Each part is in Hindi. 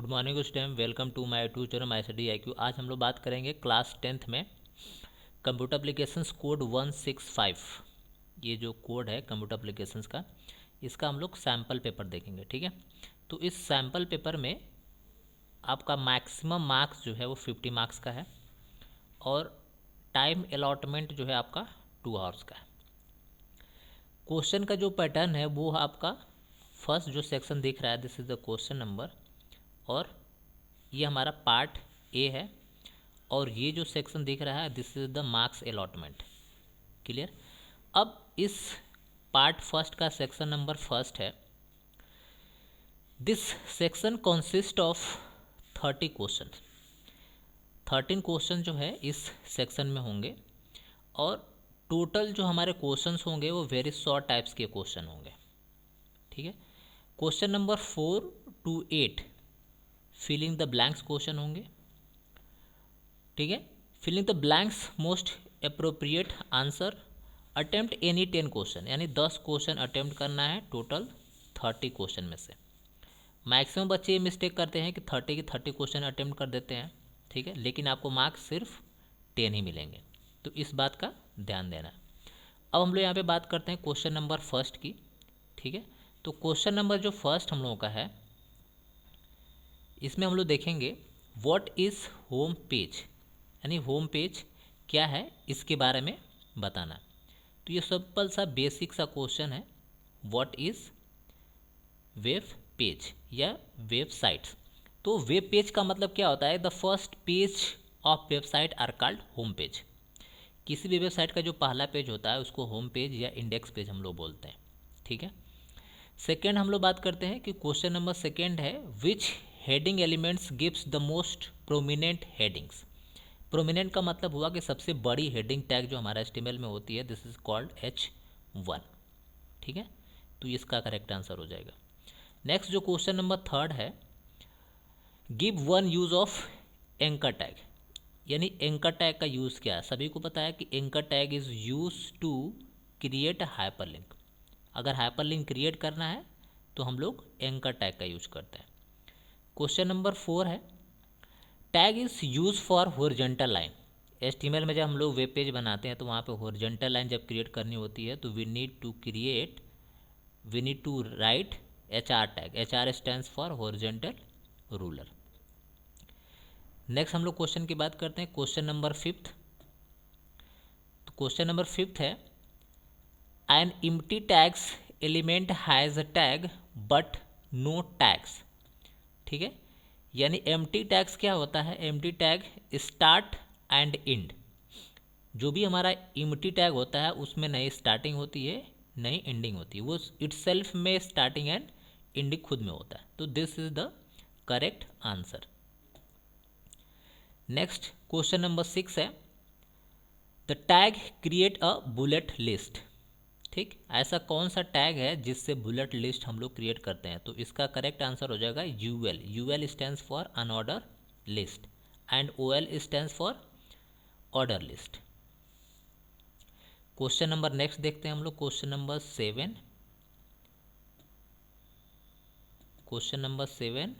Good morning student, welcome to my YouTube channel my study IQ। आज हम लोग बात करेंगे क्लास 10th में कंप्यूटर एप्लीकेशंस कोड 165। ये जो कोड है कंप्यूटर एप्लीकेशंस का, इसका हम लोग सैम्पल पेपर देखेंगे। ठीक है, तो इस सैम्पल पेपर में आपका मैक्सिमम मार्क्स जो है वो 50 मार्क्स का है और टाइम अलॉटमेंट जो है आपका 2 आवर्स का है। क्वेश्चन का जो पैटर्न है वो आपका फर्स्ट जो सेक्शन दिख रहा है, this is the question number, और ये हमारा पार्ट ए है, और ये जो सेक्शन दिख रहा है this is the marks allotment. Clear. अब इस पार्ट फर्स्ट का सेक्शन नंबर फर्स्ट है। This section consist of 30 question. 13 question जो है इस सेक्शन में होंगे, और टोटल जो हमारे क्वेश्चंस होंगे वो वेरी शॉर्ट टाइप्स के क्वेश्चन होंगे। ठीक है, question number 4 to 8 filling the blanks question होंगे। ठीक है, filling the blanks most appropriate answer, attempt any 10 question, यानी 10 क्वेश्चन अटेम्प्ट करना है टोटल 30 क्वेश्चन में से। मैक्सिमम बच्चे ये मिस्टेक करते हैं कि 30 के 30 क्वेश्चन अटेम्प्ट कर देते हैं। ठीक है, लेकिन आपको मार्क्स सिर्फ 10 ही मिलेंगे, तो इस बात का ध्यान देना है। अब हम लोग यहाँ पे बात करते हैं क्वेश्चन नंबर फर्स्ट की। ठीक है, तो क्वेश्चन नंबर जो फर्स्ट हम लोगों का है, इसमें हम लोग देखेंगे व्हाट इज़ होम पेज, यानी होम पेज क्या है इसके बारे में बताना। तो ये सिंपल सा बेसिक सा क्वेश्चन है, व्हाट इज़ वेब पेज या वेबसाइट्स। तो वेब पेज का मतलब क्या होता है, the first page of website R called home page. किसी भी वेबसाइट का जो पहला पेज होता है उसको होम पेज या इंडेक्स पेज हम लोग बोलते हैं। ठीक है, सेकेंड हम लोग बात करते हैं कि क्वेश्चन नंबर सेकेंड है, which heading elements gives the most prominent headings. Prominent का मतलब हुआ कि सबसे बड़ी हेडिंग टैग जो हमारा HTML में होती है, दिस इज कॉल्ड H1। ठीक है, तो इसका करेक्ट आंसर हो जाएगा। नेक्स्ट जो क्वेश्चन नंबर थर्ड है, give one use of anchor tag, यानी एंकर टैग का यूज़ क्या है। सभी को पता है कि anchor tag is use to create a hyperlink. अगर हाइपरलिंक क्रिएट करना है तो हम लोग एंकर टैग का यूज करते हैं। क्वेश्चन नंबर 4 है, tag is use for horizontal line. HTML में जब हम लोग वेब पेज बनाते हैं तो वहाँ पे हॉरिजॉन्टल लाइन जब क्रिएट करनी होती है तो we need to write HR tag. HR stands for horizontal ruler. Next हम लोग क्वेश्चन की बात करते हैं, क्वेश्चन नंबर 5। तो क्वेश्चन नंबर 5 है, an empty tags element has a tag but no tags. ठीक है, यानी एम्प्टी टैग्स क्या होता है, empty tag start and end. जो भी हमारा एम्प्टी टैग होता है उसमें नई स्टार्टिंग होती है, नई एंडिंग होती है, वो इटसेल्फ में स्टार्टिंग एंड एंडिंग खुद में होता है। तो this is the correct answer. Next question number 6 है, the tag create a bullet list. ठीक, ऐसा कौन सा टैग है जिससे बुलेट लिस्ट हम लोग क्रिएट करते हैं, तो इसका करेक्ट आंसर हो जाएगा UL। UL stands for unorder list and OL stands for order list. Question number next देखते हैं हम लोग, question number 7। Question number 7,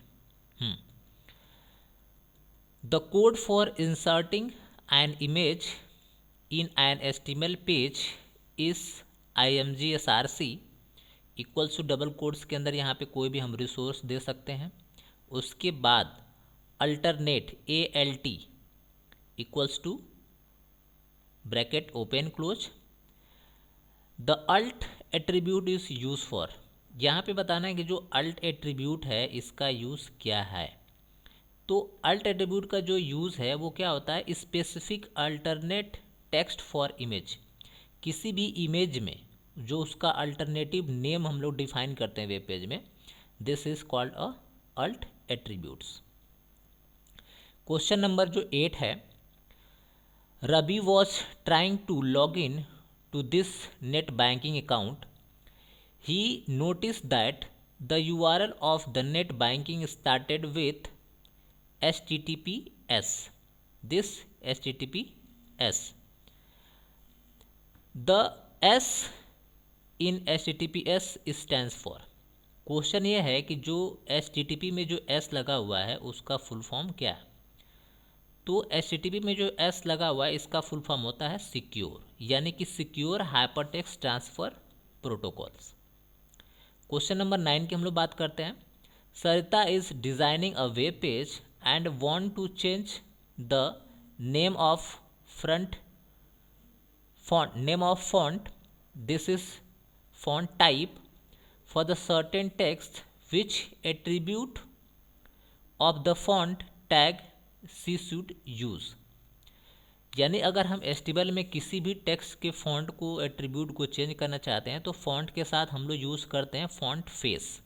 the code for inserting an image in an HTML page is imgsrc equals to double codes के अंदर यहाँ पे कोई भी हम रिसोर्स दे सकते हैं। उसके बाद alternate ALT equals to bracket open close, the alt attribute is use for. यहाँ पे बताना है कि जो अल्ट एट्रीब्यूट है इसका यूज़ क्या है। तो अल्ट एट्रीब्यूट का जो यूज़ है वो क्या होता है, specific alternate text for image. किसी भी इमेज में जो उसका अल्टरनेटिव नेम हम लोग डिफाइन करते हैं वेब पेज में, this is called a alt attributes. Question number जो 8 है, Ravi was trying to log in to this net banking account, he noticed that the URL of the net banking started with HTTPS. This HTTPS. The S in HTTPS stands for, question ये है कि जो HTTP में जो S लगा हुआ है उसका फुल फॉर्म क्या है। तो HTTP में जो S लगा हुआ है इसका फुल फॉर्म होता है सिक्योर, यानी कि secure hypertext transfer protocols. Question number 9 की हम लोग बात करते हैं। Sarita is designing a web page and want to change the name of font. This is font type for the certain text which attribute of the font tag she should use। यानी अगर हम HTML में किसी भी टेक्स्ट के फॉन्ट को एट्रीब्यूट को चेंज करना चाहते हैं तो फॉन्ट के साथ हम लोग यूज़ करते हैं फॉन्ट फेस।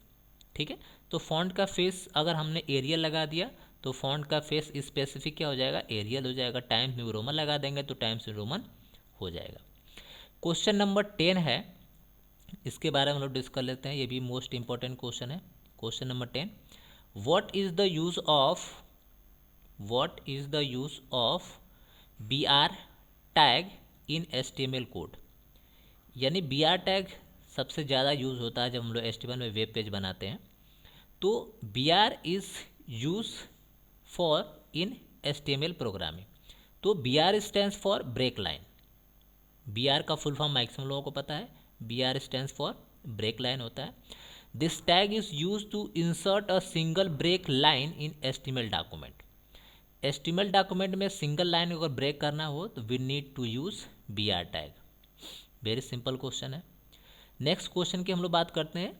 ठीक है, तो फॉन्ट का फेस अगर हमने एरियल लगा दिया तो फॉन्ट का फेस स्पेसिफिक क्या हो जाएगा, एरियल हो जाएगा। टाइम्स न्यू रोमन लगा देंगे तो टाइम्स न्यू रोमन हो जाएगा। क्वेश्चन नंबर 10 है, इसके बारे में हम लोग डिस्कस कर लेते हैं, ये भी मोस्ट इंपॉर्टेंट क्वेश्चन है। Question number 10, what is the use of BR tag in HTML code. यानी BR टैग सबसे ज़्यादा यूज़ होता है जब हम लोग HTML में वेब पेज बनाते हैं। तो BR is use for in HTML programming. तो BR stands for break line. BR का फुल फॉर्म मैक्सिमम लोगों को पता है, BR stands for break line होता है। This tag is use to insert a single break line in HTML document. HTML document में सिंगल लाइन अगर ब्रेक करना हो तो we need to use BR tag. Very simple question है। नेक्स्ट क्वेश्चन की हम लोग बात करते हैं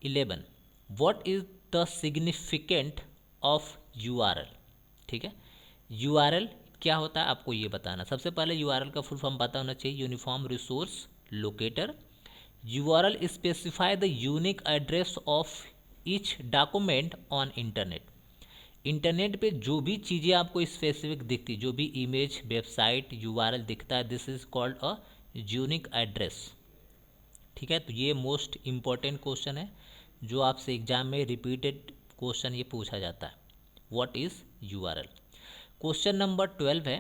11, what is the significant of URL। ठीक है, URL क्या होता है आपको ये बताना। सबसे पहले URL का फुल फॉर्म पता होना चाहिए, uniform resource locator. URL specify the unique address of each document on internet. Internet पे जो भी चीज़ें आपको स्पेसिफिक दिखती, जो भी इमेज, वेबसाइट, URL दिखता है, this is called a unique address. ठीक है, तो ये मोस्ट इम्पॉर्टेंट क्वेश्चन है जो आपसे एग्जाम में रिपीटेड क्वेश्चन ये पूछा जाता है, what is URL। Question number 12 है,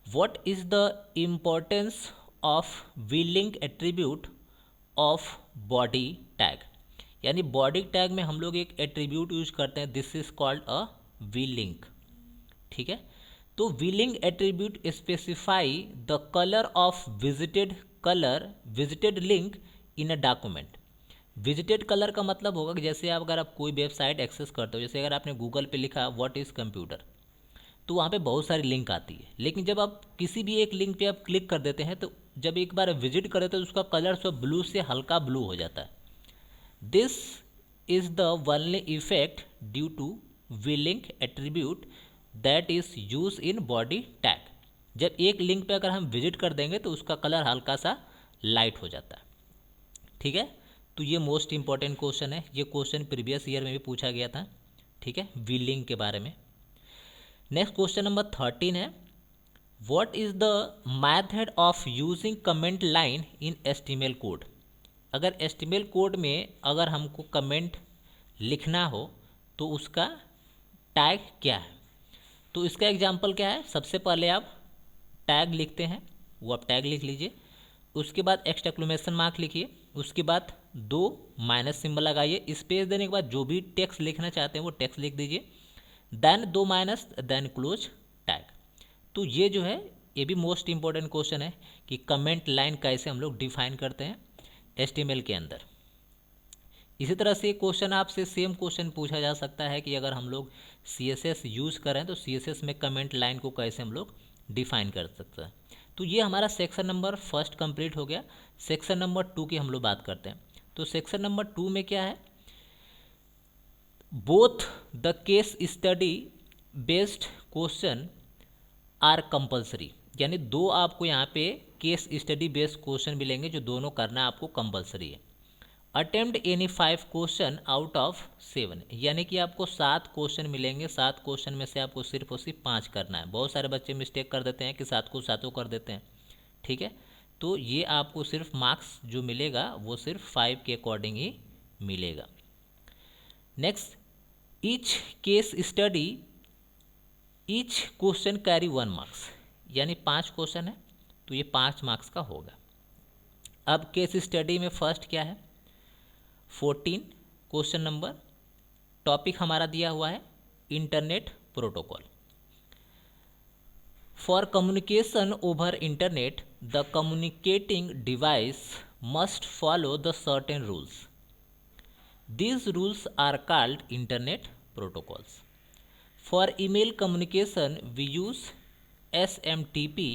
what is the importance of we-link attribute of body tag. यानी बॉडी टैग में हम लोग एक एट्रीब्यूट यूज करते हैं, this is called a we-link. ठीक है, तो we-link attribute specify the colour of visited link in a document. Visited colour का मतलब होगा कि जैसे अगर आप कोई वेबसाइट एक्सेस करते हो, जैसे अगर आपने गूगल पे लिखा व्हाट इज़ कंप्यूटर, तो वहाँ पे बहुत सारी लिंक आती है, लेकिन जब आप किसी भी एक लिंक पे आप क्लिक कर देते हैं तो जब एक बार विजिट कर देते हैं तो उसका कलर सब ब्लू से हल्का ब्लू हो जाता है। This is the only effect due to vlink attribute that is use in body tag. जब एक लिंक पे अगर हम विजिट कर देंगे तो उसका कलर हल्का सा लाइट हो जाता है। ठीक है, तो ये मोस्ट इंपॉर्टेंट क्वेश्चन है, ये क्वेश्चन प्रीवियस ईयर में भी पूछा गया था। ठीक है, वी-लिंक के बारे में। नेक्स्ट क्वेश्चन नंबर 13 है, what is the method of using comment line in HTML code. अगर HTML कोड में अगर हमको कमेंट लिखना हो तो उसका टैग क्या है। तो इसका एग्जांपल क्या है, सबसे पहले आप टैग लिखते हैं, वो आप टैग लिख लीजिए, उसके बाद एक्सक्लेमेशन मार्क लिखिए, उसके बाद 2 माइनस सिंबल लगाइए, स्पेस देने के बाद जो भी टेक्स्ट लिखना चाहते हैं वो टेक्स्ट लिख दीजिए, then 2 minus, then close tag. तो ये जो है ये भी मोस्ट इंपॉर्टेंट क्वेश्चन है कि कमेंट लाइन कैसे हम लोग डिफाइन करते हैं HTML के अंदर। इसी तरह से क्वेश्चन आपसे सेम क्वेश्चन पूछा जा सकता है कि अगर हम लोग CSS यूज़ करें तो CSS में कमेंट लाइन को कैसे हम लोग डिफाइन कर सकते हैं। तो ये हमारा सेक्शन नंबर 1 कंप्लीट हो गया। सेक्शन नंबर 2 की हम लोग बात करते हैं। तो सेक्शन नंबर 2 में क्या है, both the case study based question are compulsory. यानी 2 आपको यहाँ पे केस स्टडी बेस्ड क्वेश्चन मिलेंगे जो दोनों करना आपको कंपलसरी है। Attempt any 5 question out of 7, यानी कि आपको 7 क्वेश्चन मिलेंगे, 7 क्वेश्चन में से आपको सिर्फ और सिर्फ 5 करना है। बहुत सारे बच्चे मिस्टेक कर देते हैं कि 7 को 7 कर देते हैं। ठीक है, तो ये आपको सिर्फ मार्क्स जो मिलेगा वो सिर्फ 5 के अकॉर्डिंग ही मिलेगा। Next, each case study each question carry 1 marks, यानी 5 क्वेश्चन है तो ये 5 मार्क्स का होगा। अब केस स्टडी में फर्स्ट क्या है, 14 क्वेश्चन नंबर, टॉपिक हमारा दिया हुआ है internet protocol. For communication over internet the communicating device must follow the certain rules. These rules are called internet protocols. For email communication, we use SMTP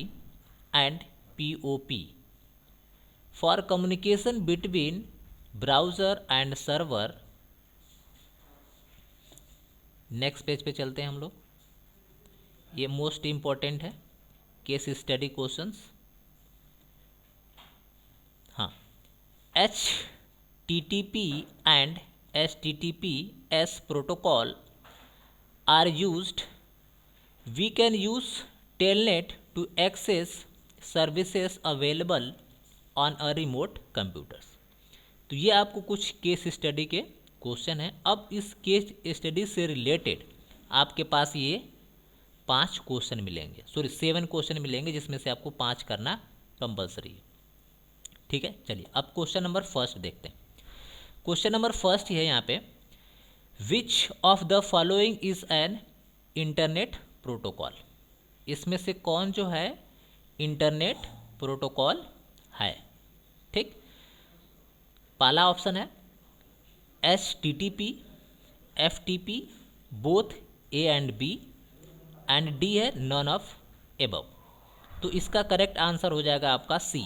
and POP. For communication between browser and server, next page पे चलते हैं हम लोग, ये मोस्ट इम्पॉर्टेंट है, केस स्टडी क्वेश्चंस। हाँ, HTTP and HTTPS protocol are used. We can use telnet to access services available on a remote computers. तो ये आपको कुछ केस स्टडी के क्वेश्चन हैं। अब इस केस स्टडी से रिलेटेड आपके पास ये 5 क्वेश्चन मिलेंगे, 7 क्वेश्चन मिलेंगे, जिसमें से आपको 5 करना कंपलसरी है। ठीक है, चलिए अब क्वेश्चन नंबर फर्स्ट देखते हैं। क्वेश्चन नंबर फर्स्ट है यहाँ पे, which of the following is an internet protocol. इसमें से कौन जो है इंटरनेट प्रोटोकॉल है। ठीक, पहला ऑप्शन है HTTP, FTP, both A and B, and D है नॉन ऑफ एबव। तो इसका करेक्ट आंसर हो जाएगा आपका C,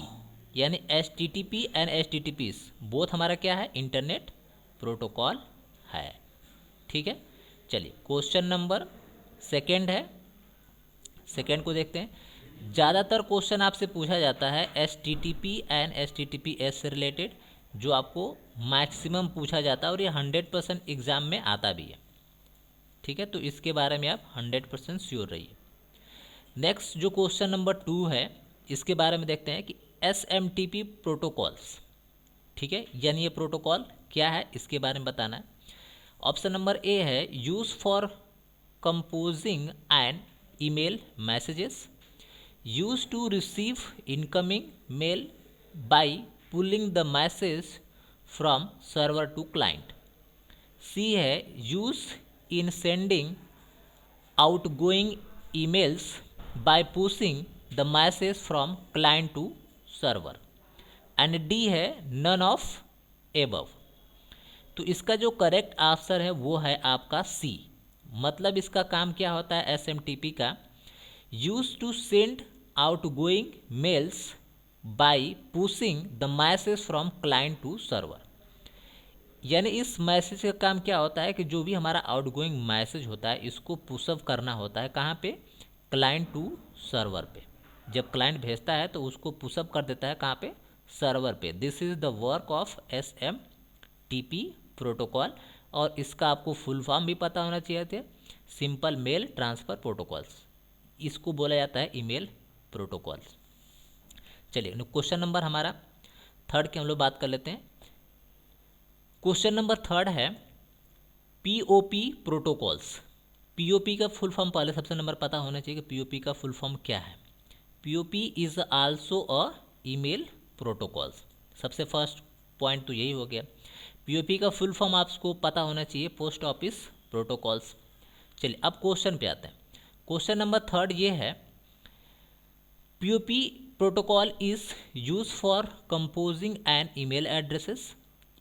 यानी HTTP एंड HTTPs बोथ हमारा क्या है, इंटरनेट प्रोटोकॉल है। ठीक है, चलिए क्वेश्चन नंबर सेकेंड है, सेकेंड को देखते हैं। ज़्यादातर क्वेश्चन आपसे पूछा जाता है HTTP एंड HTTPS से रिलेटेड, जो आपको मैक्सिमम पूछा जाता है और ये 100% एग्ज़ाम में आता भी है। ठीक है, तो इसके बारे में आप 100% श्योर रहिए। नेक्स्ट जो क्वेश्चन नंबर 2 है, इसके बारे में देखते हैं कि SMTP प्रोटोकॉल्स, ठीक है, यानी ये प्रोटोकॉल क्या है, इसके बारे में बताना है। ऑप्शन नंबर ए है, use for composing and email messages, use to receive incoming mail by pulling the message from server to client. C है, use in sending outgoing emails by pushing the message from client to server, and D है नन ऑफ एबव। तो इसका जो करेक्ट आंसर है वो है आपका सी। मतलब इसका काम क्या होता है SMTP का, use to send outgoing mails by pushing the message from client to server. यानी इस मैसेज का काम क्या होता है कि जो भी हमारा आउटगोइंग मैसेज होता है इसको पुशअप करना होता है, कहाँ पे, क्लाइंट टू सर्वर पे। जब क्लाइंट भेजता है तो उसको पुशअप कर देता है कहाँ पे, सर्वर पे। This is the work of SMTP protocol, और इसका आपको फुल फॉर्म भी पता होना चाहिए थे, सिंपल मेल ट्रांसफ़र प्रोटोकॉल्स। इसको बोला जाता है ईमेल प्रोटोकॉल्स। चलिए क्वेश्चन नंबर हमारा थर्ड की हम लोग बात कर लेते हैं। क्वेश्चन नंबर थर्ड है POP प्रोटोकॉल्स। POP का फुल फॉर्म पहले सबसे नंबर पता होना चाहिए कि POP का फुल फॉर्म क्या है। POP is also a email protocols. सबसे फर्स्ट पॉइंट तो यही हो गया। POP का फुल फॉर्म आपको पता होना चाहिए, पोस्ट ऑफिस प्रोटोकॉल्स। चलिए अब क्वेश्चन पे आते हैं। क्वेश्चन नंबर थर्ड ये है, POP protocol is use for composing an email addresses,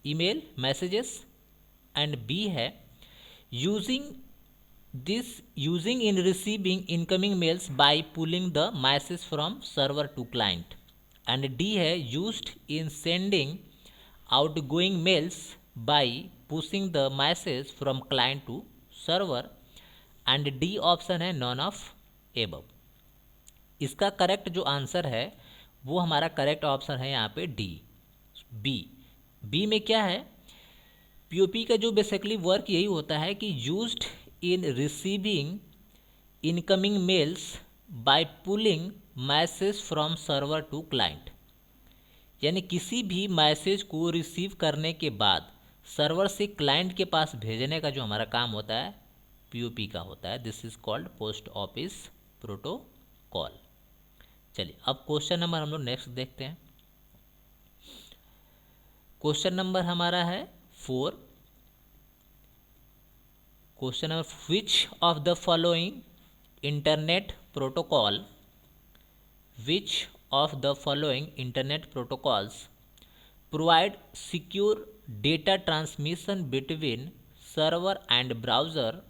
email messages, and B है using in receiving incoming mails by pulling the message from server to client, and D है used in sending outgoing mails by pushing the message from client to server, and D option है none of above। इसका करेक्ट जो आंसर है वो हमारा करेक्ट ऑप्शन है यहाँ पे डी, बी में क्या है, POP का जो बेसिकली वर्क यही होता है कि used in receiving incoming mails by pulling message from server to client. यानी किसी भी मैसेज को रिसीव करने के बाद सर्वर से क्लाइंट के पास भेजने का जो हमारा काम होता है POP का होता है। This is called post office protocol. चलिए अब क्वेश्चन नंबर हम लोग नेक्स्ट देखते हैं। क्वेश्चन नंबर हमारा है 4, question number, which of the following internet protocol, which of the following internet protocols provide secure data transmission between server and browser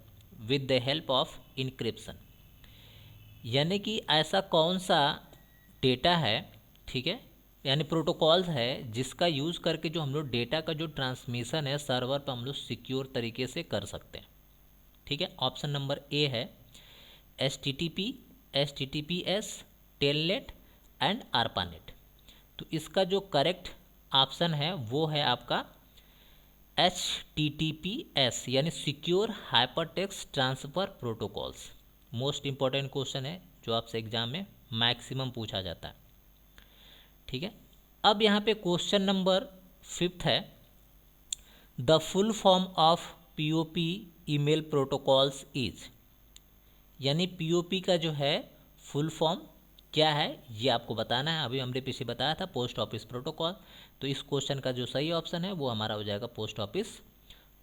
with the help of encryption. यानी कि ऐसा कौन सा डेटा है, ठीक है, यानी प्रोटोकॉल्स है जिसका यूज़ करके जो हम लोग डेटा का जो ट्रांसमिशन है सर्वर पर हम लोग सिक्योर तरीके से कर सकते हैं। ठीक है, ऑप्शन नंबर ए है HTTP, HTTPS, telnet and ARPANET। तो इसका जो करेक्ट ऑप्शन है वो है आपका HTTPS यानी secure hypertext transfer protocols. Most important question है जो आपसे एग्जाम में मैक्सिमम पूछा जाता है। ठीक है, अब यहाँ पे क्वेश्चन नंबर 5 है, the full form of POP email protocols is, यानी POP का जो है फुल फॉर्म क्या है ये आपको बताना है। अभी हमने पीछे बताया था पोस्ट ऑफिस प्रोटोकॉल, तो इस क्वेश्चन का जो सही ऑप्शन है वो हमारा हो जाएगा पोस्ट ऑफिस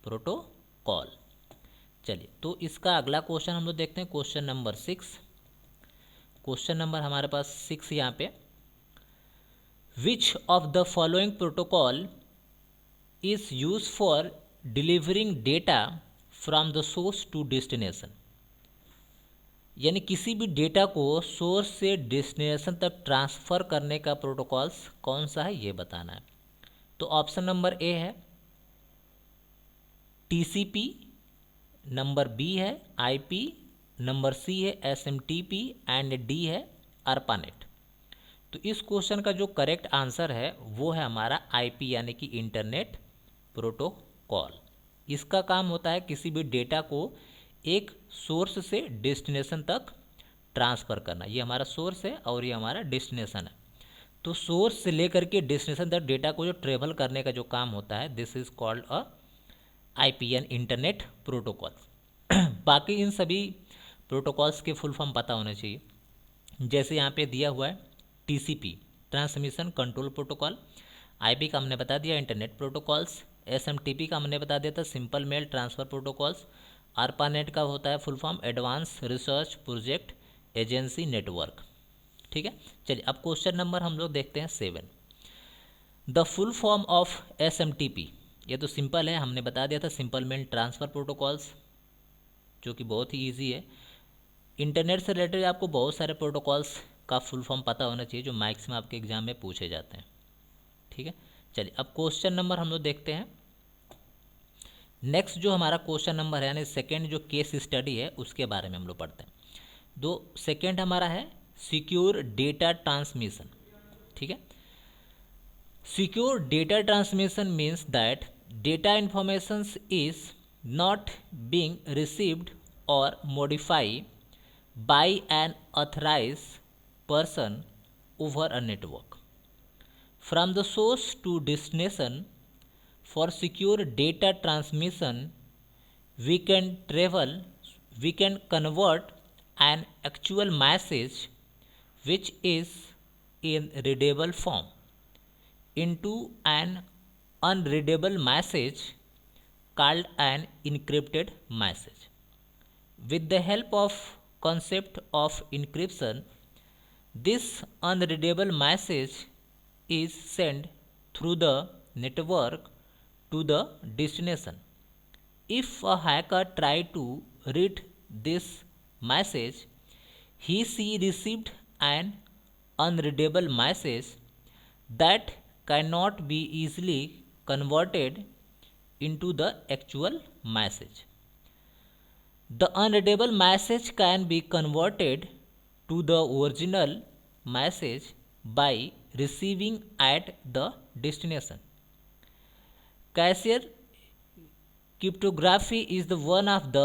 प्रोटोकॉल। चलिए, तो इसका अगला क्वेश्चन हम लोग देखते हैं, क्वेश्चन नंबर 6। क्वेश्चन नंबर हमारे पास 6 यहाँ पे, which of the following protocol is use for delivering data from the source to destination, यानी किसी भी डेटा को सोर्स से डेस्टिनेशन तक ट्रांसफ़र करने का प्रोटोकॉल्स कौन सा है ये बताना है। तो ऑप्शन नंबर ए है TCP, नंबर बी है IP, नंबर सी है SMTP एंड डी है ARPANET। तो इस क्वेश्चन का जो करेक्ट आंसर है वो है हमारा IP यानी कि इंटरनेट प्रोटोकॉल। इसका काम होता है किसी भी डेटा को एक सोर्स से डेस्टिनेशन तक ट्रांसफ़र करना। ये हमारा सोर्स है और ये हमारा डेस्टिनेशन है। तो सोर्स से लेकर के डेस्टिनेशन तक डेटा को जो ट्रेवल करने का जो काम होता है, this is called a IP यानी इंटरनेट प्रोटोकॉल। बाकी इन सभी प्रोटोकॉल्स के फुल फॉर्म पता होने चाहिए। जैसे यहाँ पे दिया हुआ है TCP, transmission control protocol, IP का हमने बता दिया इंटरनेट प्रोटोकॉल्स, SMTP का हमने बता दिया था simple mail transfer protocols, ARPANET का होता है full form advance research project agency network. ठीक है, चलिए अब क्वेश्चन नंबर हम लोग देखते हैं 7, the full form of SMTP। ये तो सिंपल है, हमने बता दिया था सिंपल मेल ट्रांसफ़र प्रोटोकॉल्स, जो कि बहुत ही ईजी है। इंटरनेट से रिलेटेड आपको बहुत सारे प्रोटोकॉल्स का फुल फॉर्म पता होना चाहिए जो मैक्सिमम आपके एग्जाम में पूछे जाते हैं। ठीक है, चलिए अब क्वेश्चन नंबर हम लोग देखते हैं। नेक्स्ट जो हमारा क्वेश्चन नंबर है यानी सेकेंड जो केस स्टडी है उसके बारे में हम लोग पढ़ते हैं। दो सेकेंड हमारा है सिक्योर डेटा ट्रांसमिशन। ठीक है, secure data transmission means that data information is not being received और modified by an authorized person over a network from the source to destination. For secure data transmission we can convert an actual message which is in readable form into an unreadable message called an encrypted message. With the help of concept of encryption, this unreadable message is sent through the network to the destination. If a hacker try to read this message, she received an unreadable message that cannot be easily converted into the actual message. The unreadable message can be converted to the original message by receiving at the destination. Cashier cryptography is the one of the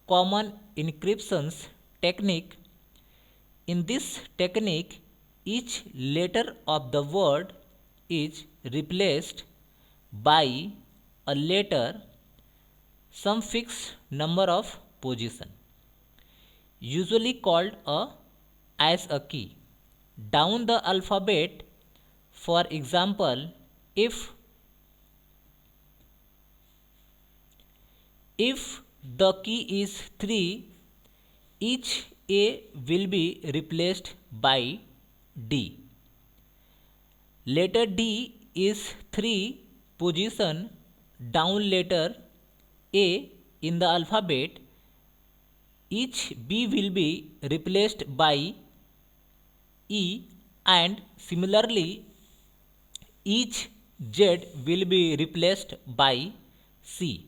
common encryption technique. In this technique, each letter of the word is replaced by a letter some fixed number of position, usually called as a key, down the alphabet. For example, if the key is 3, each A will be replaced by D. Letter D is 3 position down letter A in the alphabet. Each B will be replaced by E, and similarly each Z will be replaced by C.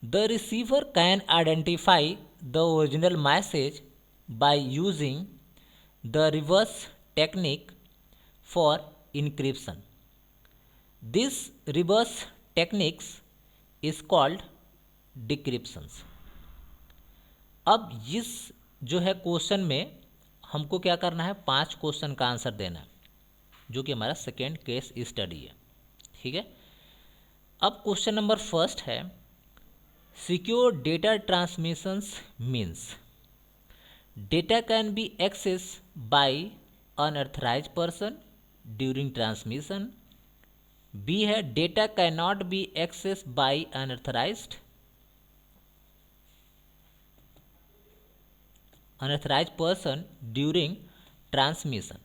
The receiver can identify the original message by using the reverse technique for encryption. This reverse technique is called decryption. अब इस जो है क्वेश्चन में हमको क्या करना है, 5 क्वेश्चन का आंसर देना है, जो कि हमारा सेकेंड केस स्टडी है। ठीक है, अब क्वेश्चन नंबर फर्स्ट है, secure data transmissions means data can be access by unauthorise person during transmission. B है, data can not be access by unauthorised person during transmission.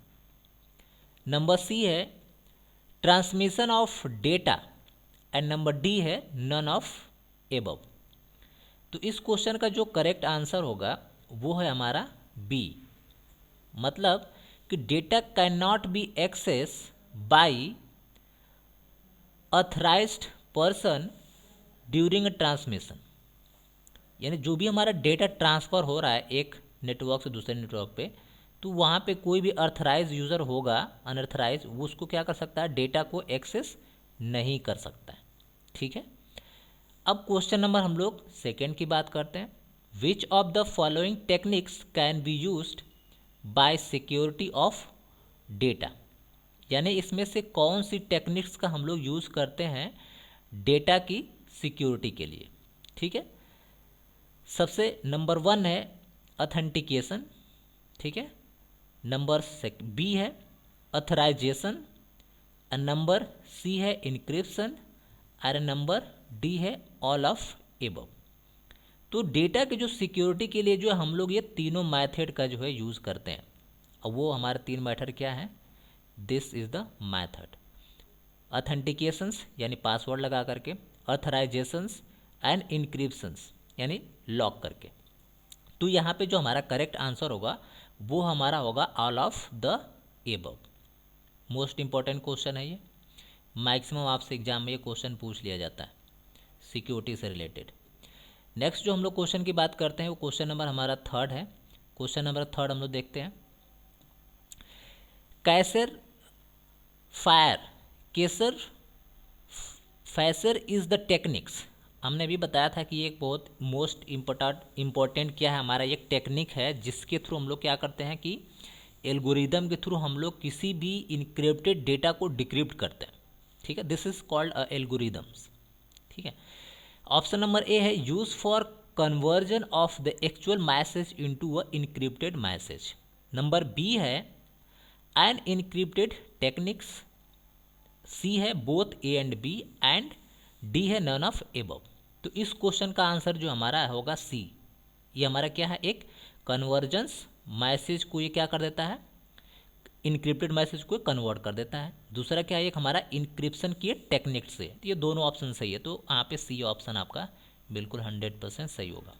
Number C है, transmission of data, and number D है, नन ऑफ एबव। तो इस क्वेश्चन का जो करेक्ट आंसर होगा वो है हमारा बी, मतलब कि data can not be access by authorised person during transmission. यानी जो भी हमारा डेटा ट्रांसफ़र हो रहा है एक नेटवर्क से दूसरे नेटवर्क पे, तो वहाँ पे कोई भी अर्थराइज यूज़र होगा, अनअर्थराइज, वो उसको क्या कर सकता है, डेटा को एक्सेस नहीं कर सकता है। ठीक है, अब क्वेश्चन नंबर हम लोग सेकेंड की बात करते हैं। विच of the following techniques can be used by security of data. यानी इसमें से कौन सी टेक्निक्स का हम लोग यूज़ करते हैं डेटा की सिक्योरिटी के लिए। ठीक है, सबसे नंबर 1 है ऑथेंटिकेशन। ठीक है, नंबर बी है ऑथराइजेशन, नंबर सी है इनक्रिप्शन, और नंबर डी है ऑल ऑफ एबव। तो डेटा की जो सिक्योरिटी के लिए जो हम लोग ये तीनों मेथड का जो है यूज़ करते हैं, और वो हमारे 3 मेथड क्या है, this is the method. Authentications यानी पासवर्ड लगा करके, ऑथराइजेशंस एंड इनक्रिप्शंस यानी लॉक करके। तो यहाँ पे जो हमारा करेक्ट आंसर होगा वो हमारा होगा all of the above. Most important question है ये, मैक्सिमम आपसे एग्जाम में ये क्वेश्चन पूछ लिया जाता है सिक्योरिटी से रिलेटेड। नेक्स्ट जो हम लोग क्वेश्चन की बात करते हैं वो क्वेश्चन नंबर हमारा 3 है। क्वेश्चन नंबर 3 हम लोग देखते हैं, केसर फैसर इज़ द टेक्निक्स। हमने अभी बताया था कि ये एक बहुत मोस्ट इम्पोर्टेंट क्या है, हमारा एक टेक्निक है जिसके थ्रू हम लोग क्या करते हैं कि एल्गोरिदम के थ्रू हम लोग किसी भी इनक्रिप्टेड डेटा को डिक्रिप्ट करते हैं। ठीक है, दिस इज कॉल्ड एल्गोरिदम्स। ठीक है, ऑप्शन नंबर ए है, use for conversion of the actual message into a encrypted message. Number B है एन इनक्रिप्टेड टेक्निक्स, सी है both A and B, and D है नन ऑफ एबव। तो इस क्वेश्चन का आंसर जो हमारा होगा सी। ये हमारा क्या है, एक कन्वर्जेंस मैसेज को ये क्या कर देता है, इनक्रिप्टेड मैसेज को कन्वर्ट कर देता है। दूसरा क्या है, एक हमारा इनक्रिप्शन की टेक्निक से। तो ये दोनों ऑप्शन सही है, तो यहाँ पे सी ऑप्शन आपका बिल्कुल 100% सही होगा।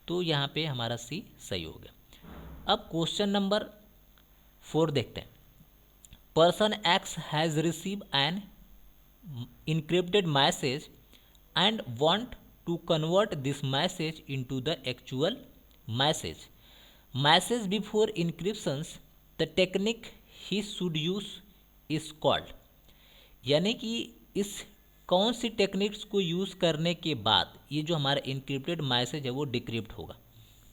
तो यहाँ पे हमारा सी सही हो गया। अब क्वेश्चन नंबर 4 देखते हैं, person x has receive an encrypted message and want to convert this message into the actual message before encryptions, the technique he should use is called। यानी कि इस कौन सी टेक्निक्स को यूज़ करने के बाद ये जो हमारा इनक्रिप्टेड मैसेज है वो डिक्रिप्ट होगा।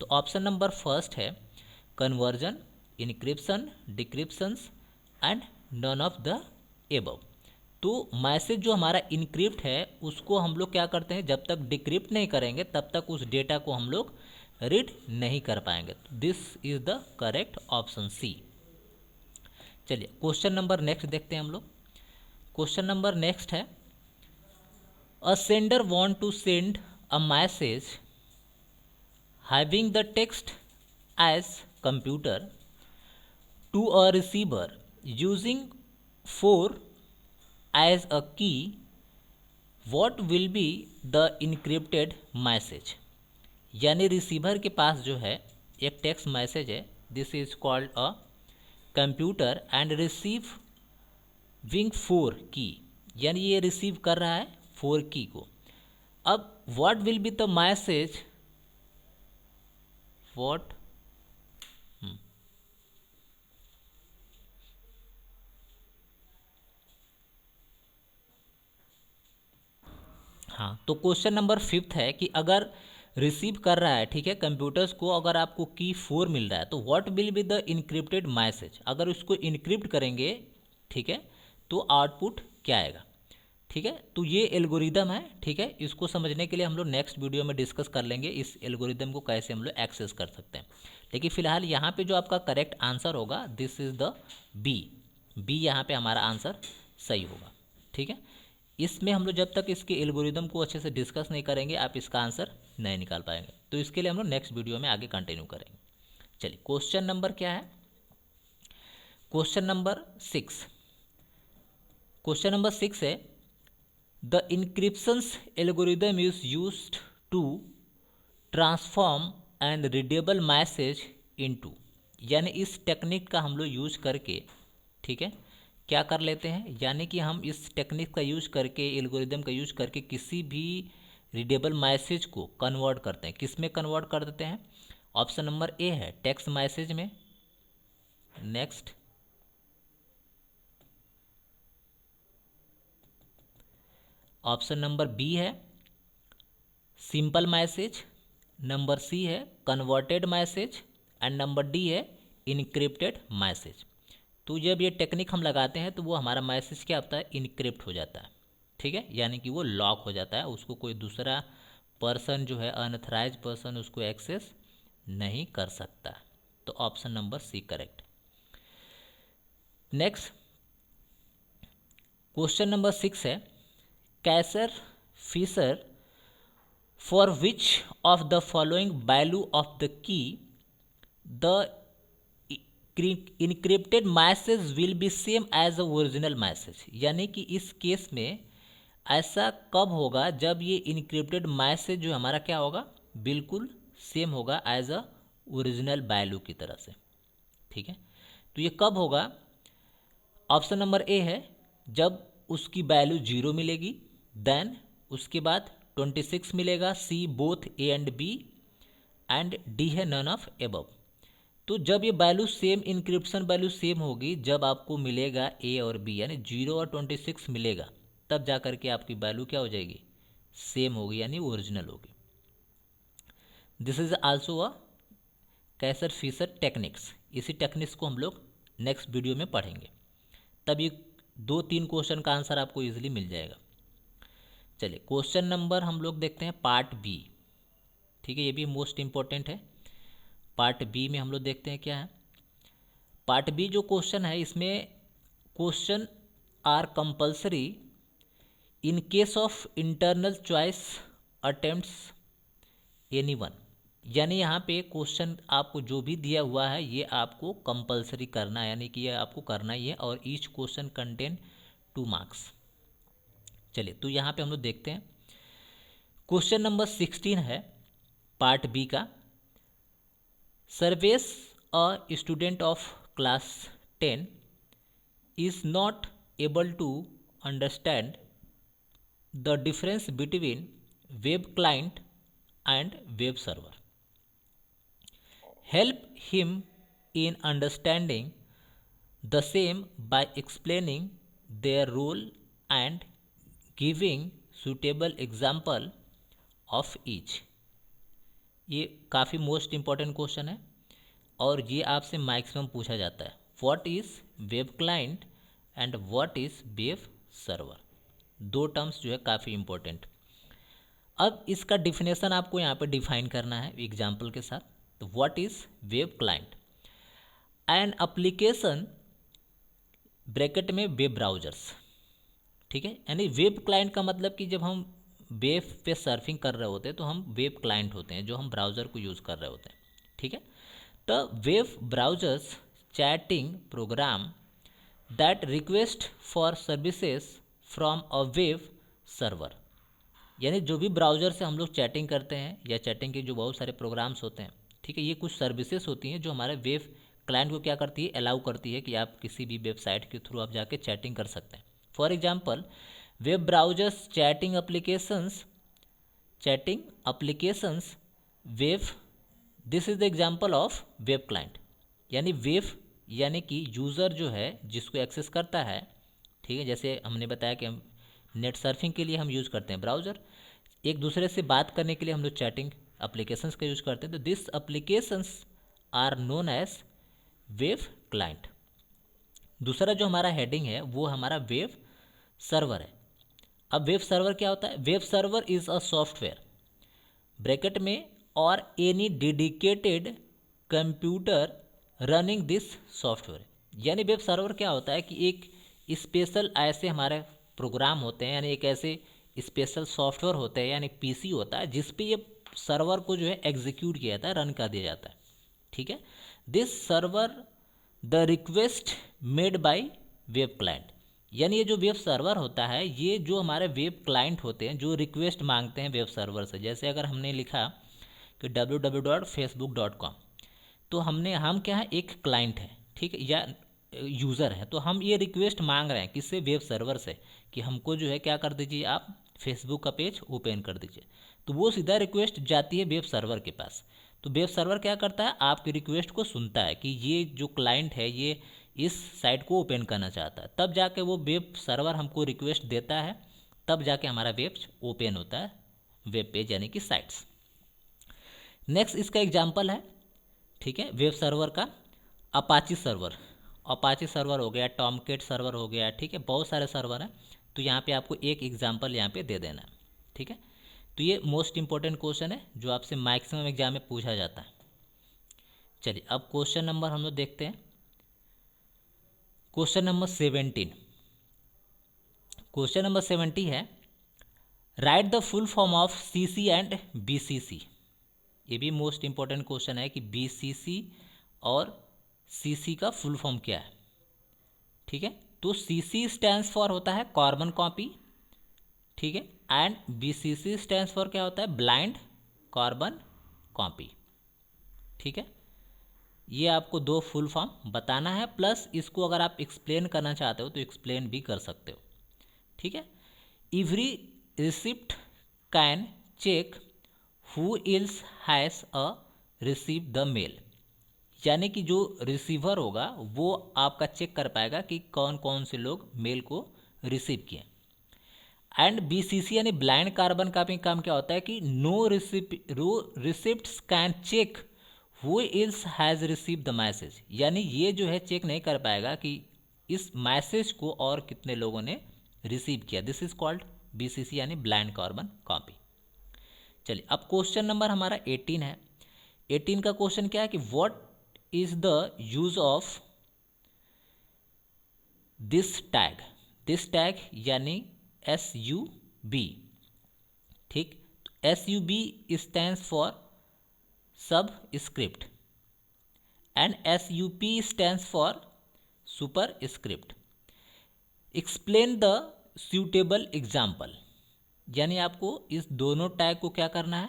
तो ऑप्शन नंबर फर्स्ट है conversion, encryption, decryptions and none of the above. तो मैसेज जो हमारा इनक्रिप्ट है उसको हम लोग क्या करते हैं, जब तक डिक्रिप्ट नहीं करेंगे तब तक उस डेटा को हम लोग रीड नहीं कर पाएंगे। This is the correct option C. चलिए क्वेश्चन नंबर नेक्स्ट देखते हैं हम लोग। क्वेश्चन नंबर नेक्स्ट है, a sender want to send a message having the text as computer to a receiver using 4 as a key, what will be the encrypted message? यानी रिसीवर के पास जो है एक टेक्स्ट मैसेज है, this is called a computer and receiving 4 की, यानी ये रिसीव कर रहा है 4 की को. अब what will be the message, what हाँ, तो क्वेश्चन नंबर 5 है कि अगर रिसीव कर रहा है, ठीक है, कंप्यूटर्स को, अगर आपको की 4 मिल रहा है तो what will be the encrypted message, अगर उसको इनक्रिप्ट करेंगे, ठीक है, तो आउटपुट क्या आएगा. ठीक है, तो ये एल्गोरिदम है. ठीक है, इसको समझने के लिए हम लोग नेक्स्ट वीडियो में डिस्कस कर लेंगे इस एल्गोरिदम को कैसे हम लोग एक्सेस कर सकते हैं. लेकिन फिलहाल यहाँ पे जो आपका करेक्ट आंसर होगा दिस इज़ द बी यहाँ पे हमारा आंसर सही होगा. ठीक है, इसमें हम लोग जब तक इसके एल्गोरिदम को अच्छे से डिस्कस नहीं करेंगे आप इसका आंसर नहीं निकाल पाएंगे. तो इसके लिए हम लोग नेक्स्ट वीडियो में आगे कंटिन्यू करेंगे. चलिए, क्वेश्चन नंबर क्या है, क्वेश्चन नंबर 6. क्वेश्चन नंबर 6 है the encryptions algorithm is used to transform and readable message into, यानी इस टेक्निक का हम लोग यूज करके, ठीक है, क्या कर लेते हैं, यानी कि हम इस टेक्निक का यूज करके, एल्गोरिदम का यूज करके किसी भी रीडेबल मैसेज को कन्वर्ट करते हैं. किस में कन्वर्ट कर देते हैं? ऑप्शन नंबर ए है टेक्स्ट मैसेज में. नेक्स्ट ऑप्शन नंबर बी है सिंपल मैसेज, नंबर सी है converted message and number D है इनक्रिप्टेड मैसेज. तो जब ये टेक्निक हम लगाते हैं तो वो हमारा मैसेज क्या होता है, इनक्रिप्ट हो जाता है. ठीक है, यानी कि वो लॉक हो जाता है, उसको कोई दूसरा पर्सन जो है अनऑथराइज्ड पर्सन उसको एक्सेस नहीं कर सकता. तो option number C correct. Next question number 6 है कैसर फिशर for which of the following value of the key the encrypted message will be same as a original message, यानी कि इस केस में ऐसा कब होगा जब ये इनक्रिप्टेड मैसेज जो हमारा क्या होगा, बिल्कुल सेम होगा एज अ ओरिजिनल वैल्यू की तरह से. ठीक है, तो ये कब होगा? ऑप्शन नंबर ए है जब उसकी वैल्यू 0 मिलेगी, देन उसके बाद 26 मिलेगा, C both A and B and D है नन ऑफ एबव. तो जब ये value same, encryption value same होगी, जब आपको मिलेगा ए और बी, यानी 0 और 26 मिलेगा, तब जा करके आपकी वैल्यू क्या हो जाएगी, सेम होगी, यानी ओरिजिनल होगी. This is also a Caesar फिशर टेक्निक्स. इसी टेक्निक्स को हम लोग नेक्स्ट वीडियो में पढ़ेंगे, तब ये 2-3 क्वेश्चन का आंसर आपको इजीली मिल जाएगा. चलिए, क्वेश्चन नंबर हम लोग देखते हैं पार्ट बी. ठीक है, ये भी मोस्ट इम्पोर्टेंट है. पार्ट बी में हम लोग देखते हैं क्या है. पार्ट बी जो क्वेश्चन है, इसमें question are compulsory in case of internal choice attempts any one, यानी यहाँ पे क्वेश्चन आपको जो भी दिया हुआ है ये आपको कंपल्सरी करना है, यानी कि ये आपको करना ही है, और ईच क्वेश्चन कंटेन 2 मार्क्स. चलिए, तो यहाँ पे हम लोग देखते हैं क्वेश्चन नंबर 16 है पार्ट बी का. Surveys a student of class 10 is not able to understand the difference between web client and web server. Help him in understanding the same by explaining their role and giving suitable example of each. ये काफ़ी मोस्ट इम्पॉर्टेंट क्वेश्चन है और ये आपसे मैक्सिमम पूछा जाता है. What is web client and what is web server, 2 terms जो है काफ़ी इम्पोर्टेंट. अब इसका डिफिनेशन आपको यहाँ पे डिफाइन करना है एग्जाम्पल के साथ. तो what is web client? An application bracket में वेब ब्राउजर्स. ठीक है, यानी वेब क्लाइंट का मतलब कि जब हम वेब पे सर्फिंग कर रहे होते हैं तो हम वेब क्लाइंट होते हैं, जो हम ब्राउज़र को यूज़ कर रहे होते हैं, ठीक है। तो web browsers chatting program that request for services from a web server, यानी जो भी ब्राउज़र से हम लोग चैटिंग करते हैं या चैटिंग के जो बहुत सारे प्रोग्राम्स होते हैं, ठीक है, ये कुछ सर्विसेज होती हैं जो हमारे वेब क्लाइंट को क्या करती है, अलाउ करती है कि आप किसी भी वेबसाइट के थ्रू आप जाके चैटिंग कर सकते हैं। For example, web browsers chatting applications web, this is the example of web client, यानी वेब यानी कि यूज़र जो है जिसको एक्सेस करता है, ठीक है, जैसे हमने बताया कि हम नेट सर्फिंग के लिए हम यूज़ करते हैं ब्राउज़र, एक दूसरे से बात करने के लिए हम लोग चैटिंग एप्लीकेशंस का यूज़ करते हैं, तो this applications are known as web client. दूसरा जो हमारा हेडिंग है वो हमारा वेब सर्वर है। अब वेब सर्वर क्या होता है? Web server is a software bracket में और any dedicated computer running this software, यानी वेब सर्वर क्या होता है कि एक स्पेशल ऐसे हमारे प्रोग्राम होते हैं, यानी एक ऐसे स्पेशल सॉफ्टवेयर होते हैं, यानी पीसी होता है जिस पे ये सर्वर को जो है एग्जीक्यूट किया जाता है, रन कर दिया जाता है, ठीक है। This server the request made by web client, यानी ये जो वेब सर्वर होता है ये जो हमारे वेब क्लाइंट होते हैं जो रिक्वेस्ट मांगते हैं वेब सर्वर से। जैसे अगर हमने लिखा कि www.facebook.com, तो हम क्या है, एक क्लाइंट है, ठीक है, या यूज़र है, तो हम ये रिक्वेस्ट मांग रहे हैं किससे, वेब सर्वर से, कि हमको जो है क्या कर दीजिए, आप फेसबुक का पेज ओपन कर दीजिए। तो वो सीधा रिक्वेस्ट जाती है वेब सर्वर के पास। तो वेब सर्वर क्या करता है, आपकी रिक्वेस्ट को सुनता है कि ये जो क्लाइंट है ये इस साइट को ओपन करना चाहता है, तब जाके वो वेब सर्वर हमको रिक्वेस्ट देता है, तब जाके हमारा वेब ओपन होता है, वेब पेज यानी कि साइट्स। नेक्स्ट इसका एग्जांपल है, ठीक है, वेब सर्वर का अपाची सर्वर। अपाची सर्वर हो गया, टॉमकेट सर्वर हो गया, ठीक है, बहुत सारे सर्वर हैं। तो यहाँ पे आपको एक एग्जांपल यहाँ पे दे देना है, ठीक है। तो ये मोस्ट इंपॉर्टेंट क्वेश्चन है जो आपसे मैक्सिमम एग्जाम में पूछा जाता है। चलिए अब क्वेश्चन नंबर हम लोग देखते हैं, क्वेश्चन नंबर 17। क्वेश्चन नंबर 70 है, right the full form of CC and BCC. ये भी मोस्ट इंपॉर्टेंट क्वेश्चन है कि बीसीसी और सीसी का फुल फॉर्म क्या है, ठीक है। तो सीसी स्टैंड्स फॉर होता है कार्बन कॉपी, ठीक है, एंड बीसीसी स्टैंड्स फॉर क्या होता है, ब्लाइंड कार्बन कॉपी, ठीक है। ये आपको दो फुल फॉर्म बताना है, प्लस इसको अगर आप एक्सप्लेन करना चाहते हो तो एक्सप्लेन भी कर सकते हो, ठीक है। Every receipt can check who else has a receive the mail, यानी कि जो रिसीवर होगा वो आपका चेक कर पाएगा कि कौन कौन से लोग मेल को रिसीव किए। एंड बीसीसी यानी ब्लाइंड कार्बन का भी काम क्या होता है कि no recipients can check who else has receive the message, यानी ये जो है चेक नहीं कर पाएगा कि इस मैसेज को और कितने लोगों ने रिसीव किया। दिस इज कॉल्ड बीसीसी यानी ब्लाइंड कार्बन कॉपी। चलिए अब क्वेश्चन नंबर हमारा 18 है। 18 का क्वेश्चन क्या है कि what is the use of this tag यानी SUB, ठीक। SUB स्टैंड्स फॉर सब script and SUP stands for super script. Explain the suitable example, यानी आपको इस दोनों टैग को क्या करना है,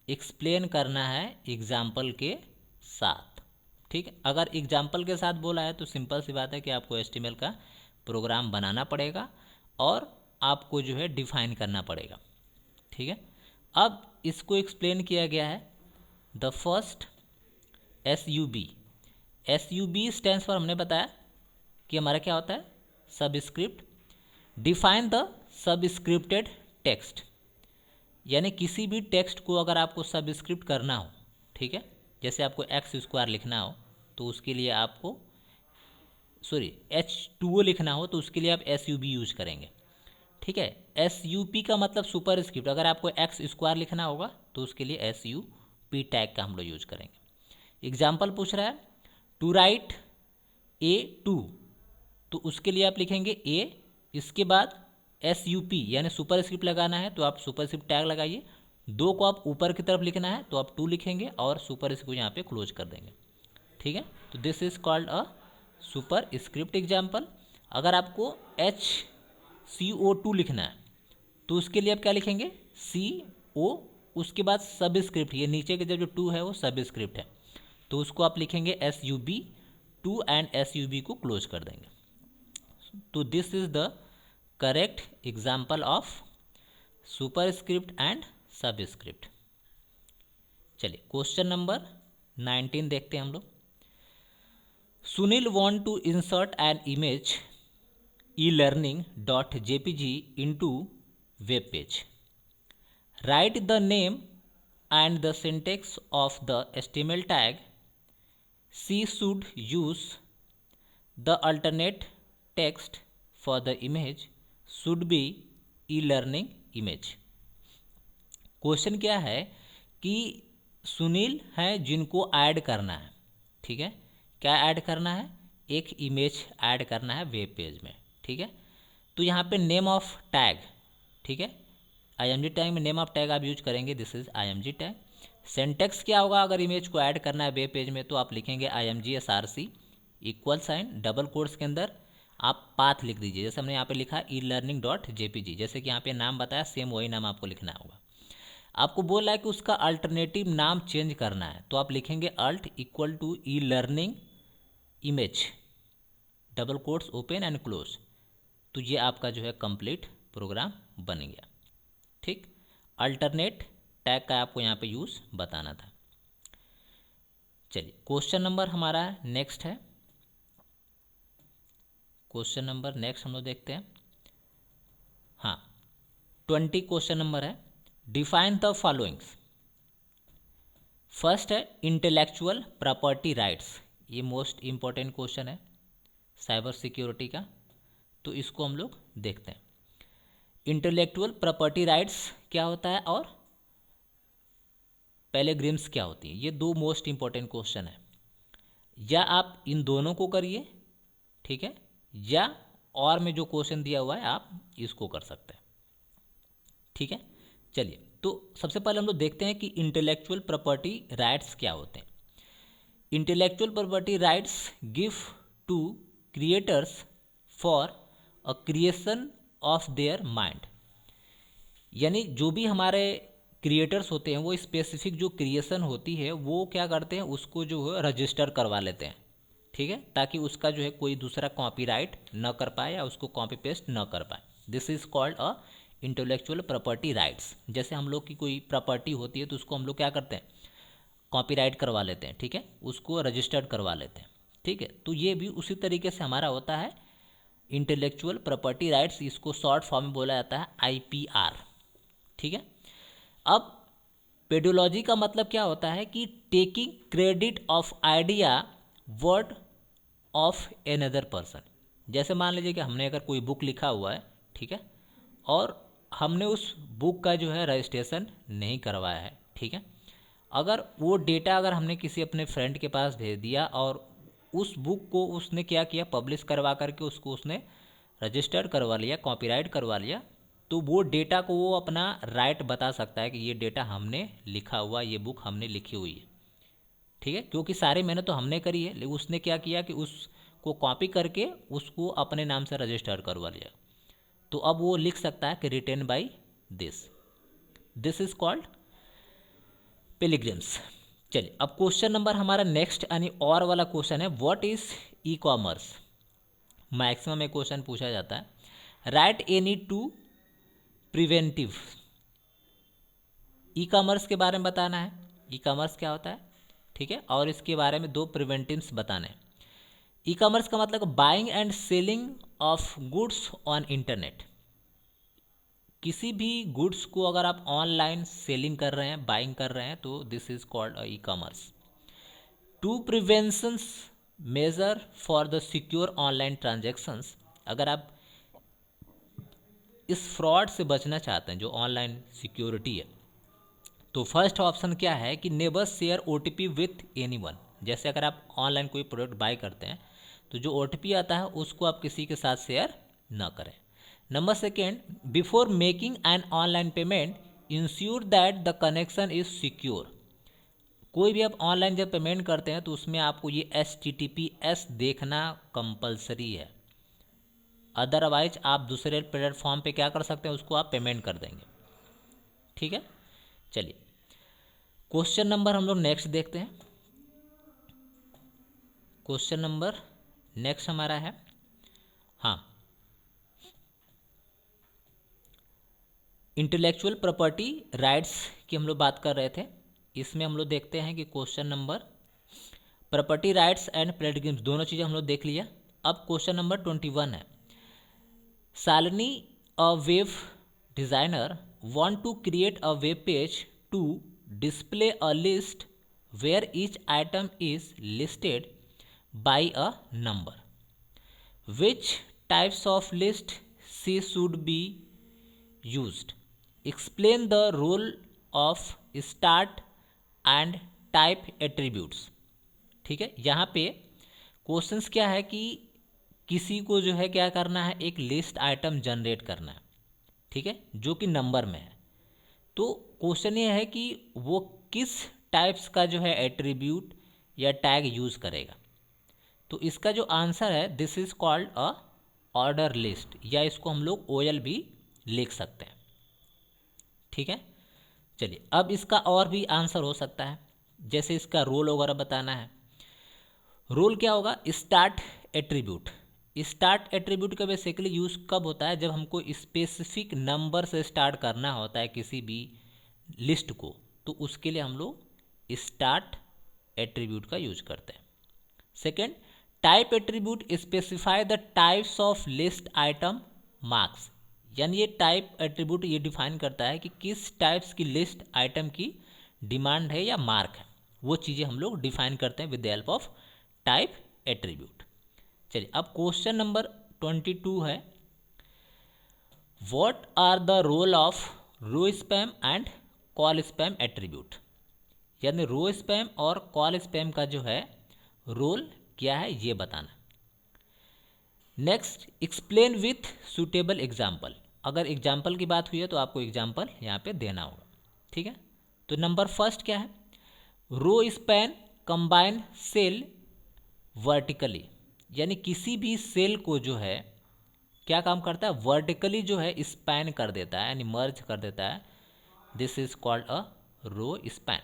एक्सप्लेन करना है एग्जाम्पल के साथ, ठीक है। अगर एग्जाम्पल के साथ बोला है तो सिंपल सी बात है कि आपको HTML का प्रोग्राम बनाना पड़ेगा और आपको जो है डिफाइन करना पड़ेगा, ठीक है। अब इसको एक्सप्लेन किया गया है, the first SUB stands for, हमने बताया कि हमारा क्या होता है, subscript. Define the subscripted text, यानी किसी भी टेक्स्ट को अगर आपको सबस्क्रिप्ट करना हो, ठीक है, जैसे आपको x² लिखना हो तो उसके लिए आपको H2O लिखना हो तो उसके लिए आप SUB यूज करेंगे, ठीक है। SUP का मतलब सुपर स्क्रिप्ट, अगर आपको x² लिखना होगा तो उसके लिए SUP टैग का हम लोग यूज करेंगे। एग्जाम्पल पूछ रहा है टू राइट A2, तो उसके लिए आप लिखेंगे A, इसके बाद SUP यानी सुपर स्क्रिप्ट लगाना है तो आप सुपर स्क्रिप्ट टैग लगाइए। 2 को आप ऊपर की तरफ लिखना है तो आप 2 लिखेंगे और सुपर स्क्रिप्ट यहाँ पे क्लोज कर देंगे। ठीक है, तो this is called a super script example. अगर आपको HCO2 लिखना है तो उसके लिए आप क्या लिखेंगे, CO, उसके बाद सब स्क्रिप्ट, ये नीचे के जो 2 है वो सब स्क्रिप्ट है, तो उसको आप लिखेंगे SUB2 एंड SUB को क्लोज कर देंगे। तो this is the correct example of super script and sub script. चलिए क्वेश्चन नंबर 19 देखते हैं हम लोग। Sunil want to insert an image e-learning.jpg into web page. Write the name and the syntax of the HTML tag. She should use the alternate text for the image should be e-learning image. Question क्या है कि सुनील है जिनको ऐड करना है, ठीक है, क्या ऐड करना है, एक इमेज ऐड करना है वेब पेज में, ठीक है। तो यहाँ पे नेम ऑफ टैग, ठीक है, IMG टैग में नेम ऑफ टैग आप यूज करेंगे, this is IMG tag. Syntax क्या होगा, अगर इमेज को ऐड करना है वेब पेज में तो आप लिखेंगे IMG SRC equal sign double quotes के अंदर आप पाथ लिख दीजिए, जैसे हमने यहाँ पे लिखा e-learning.jpg, जैसे कि यहाँ पे नाम बताया सेम वही नाम आपको लिखना होगा। आपको बोल रहा है कि उसका अल्टरनेटिव नाम चेंज करना है तो आप लिखेंगे alt equal to e-learning image double quotes open and close, तो ये आपका जो है कंप्लीट प्रोग्राम बन गया। ठीक, अल्टरनेट टैग का आपको यहाँ पे यूज़ बताना था। चलिए क्वेश्चन नंबर हमारा नेक्स्ट है, क्वेश्चन नंबर नेक्स्ट हम लोग देखते हैं। हाँ 20 क्वेश्चन नंबर है। Define the followings. फर्स्ट है इंटेलेक्चुअल प्रॉपर्टी राइट्स, ये मोस्ट इम्पॉर्टेंट क्वेश्चन है साइबर सिक्योरिटी का, तो इसको हम लोग देखते हैं। इंटेलेक्चुअल प्रॉपर्टी राइट्स क्या होता है और पैलेग्रिम्स क्या होती है, ये 2 मोस्ट इम्पॉर्टेंट क्वेश्चन है। या आप इन दोनों को करिए, ठीक है, या और में जो क्वेश्चन दिया हुआ है आप इसको कर सकते हैं, ठीक है। चलिए तो सबसे पहले हम लोग देखते हैं कि इंटेलेक्चुअल प्रॉपर्टी राइट्स क्या होते हैं। Intellectual property rights give to creators for a creation of their mind, यानी जो भी हमारे क्रिएटर्स होते हैं वो स्पेसिफिक जो क्रिएशन होती है वो क्या करते हैं, उसको जो है रजिस्टर करवा लेते हैं, ठीक है, ताकि उसका जो है कोई दूसरा कॉपीराइट न कर पाए या उसको कॉपी पेस्ट न कर पाए। This is called a intellectual property rights. जैसे हम लोग की कोई प्रॉपर्टी होती है तो उसको हम लोग क्या करते हैं, कॉपीराइट करवा लेते हैं, ठीक है, उसको रजिस्टर्ड करवा लेते हैं, ठीक है। तो ये भी उसी तरीके से हमारा होता है इंटेलेक्चुअल प्रॉपर्टी राइट्स, इसको शॉर्ट फॉर्म में बोला जाता है IPR, ठीक है। अब पेडोलॉजी का मतलब क्या होता है कि taking credit of idea word of another person. जैसे मान लीजिए कि हमने अगर कोई बुक लिखा हुआ है, ठीक है, और हमने उस बुक का जो है रजिस्ट्रेशन नहीं करवाया है, ठीक है, अगर वो डेटा अगर हमने किसी अपने फ्रेंड के पास भेज दिया और उस बुक को उसने क्या किया, पब्लिश करवा करके उसको उसने रजिस्टर्ड करवा लिया, कॉपीराइट करवा लिया, तो वो डेटा को वो अपना राइट बता सकता है कि ये डेटा हमने लिखा हुआ, ये बुक हमने लिखी हुई है, ठीक है, क्योंकि सारी मेहनत तो हमने करी है, लेकिन उसने क्या किया कि उसको कॉपी करके उसको अपने नाम से रजिस्टर करवा लिया, तो अब वो लिख सकता है कि written by this is called pilgrims. चलिए अब क्वेश्चन नंबर हमारा नेक्स्ट यानी और वाला क्वेश्चन है, what is e commerce. Maximum में क्वेश्चन पूछा जाता है। Write any two preventive. E commerce के बारे में बताना है, ई कॉमर्स क्या होता है, ठीक है, और इसके बारे में 2 प्रिवेंटिव्स बताने हैं। ई कॉमर्स का मतलब buying and selling of goods on internet. किसी भी गुड्स को अगर आप ऑनलाइन सेलिंग कर रहे हैं, बाइंग कर रहे हैं, तो this is called e commerce. 2 preventions measure for the secure online transactions. अगर आप इस फ्रॉड से बचना चाहते हैं जो ऑनलाइन सिक्योरिटी है, तो फर्स्ट ऑप्शन क्या है कि never share OTP with anyone. जैसे अगर आप ऑनलाइन कोई प्रोडक्ट बाय करते हैं तो जो OTP आता है उसको आप किसी के साथ शेयर ना करें। Number second, before making an online payment ensure that the connection is secure. कोई भी आप ऑनलाइन जब पेमेंट करते हैं तो उसमें आपको ये HTTPS देखना कंपलसरी है, अदरवाइज आप दूसरे प्लेटफॉर्म पे क्या कर सकते हैं, उसको आप पेमेंट कर देंगे। ठीक है, चलिए क्वेश्चन नंबर हम लोग नेक्स्ट देखते हैं। क्वेश्चन नंबर नेक्स्ट हमारा है, हाँ, इंटेलेक्चुअल प्रॉपर्टी राइट्स की हम लोग बात कर रहे थे। इसमें हम लोग देखते हैं कि question number property rights and platforms दोनों चीज़ें हम लोग देख लिया। अब क्वेश्चन नंबर 21 है, Shalini a web designer want to create a web page to display a list where each item is listed by a number. Which types of list she should be used? Explain the role of start and type attributes. ठीक है, यहाँ पे क्वेश्चंस क्या है कि किसी को जो है क्या करना है, एक लिस्ट आइटम जनरेट करना है, ठीक है, जो कि नंबर में है। तो क्वेश्चन ये है कि वो किस टाइप्स का जो है एट्रीब्यूट या टैग यूज़ करेगा। तो इसका जो आंसर है, this is called a order list, या इसको हम लोग OL भी लिख सकते हैं। ठीक है, चलिए अब इसका और भी आंसर हो सकता है, जैसे इसका रोल वगैरह बताना है। रोल क्या होगा, स्टार्ट एट्रीब्यूट। स्टार्ट एट्रीब्यूट का बेसिकली यूज़ कब होता है, जब हमको स्पेसिफिक नंबर से स्टार्ट करना होता है किसी भी लिस्ट को, तो उसके लिए हम लोग स्टार्ट एट्रीब्यूट का यूज करते हैं। Second, type attribute specify the types of list item marks, यानी ये टाइप एट्रीब्यूट ये डिफाइन करता है कि किस टाइप्स की लिस्ट आइटम की डिमांड है या मार्क है, वो चीज़ें हम लोग डिफाइन करते हैं with the help of type attribute. चलिए अब क्वेश्चन नंबर 22 है, what are the role of row span and col span attribute, यानी रो स्पैम और कॉल स्पैम का जो है रोल क्या है ये बताना। Next, explain with suitable example, अगर एग्जाम्पल की बात हुई है तो आपको एग्जाम्पल यहाँ पे देना होगा। ठीक है, तो नंबर फर्स्ट क्या है, row span combine cell vertically, यानी किसी भी सेल को जो है क्या काम करता है, वर्टिकली जो है स्पैन कर देता है, यानी मर्ज कर देता है, this is called a row span.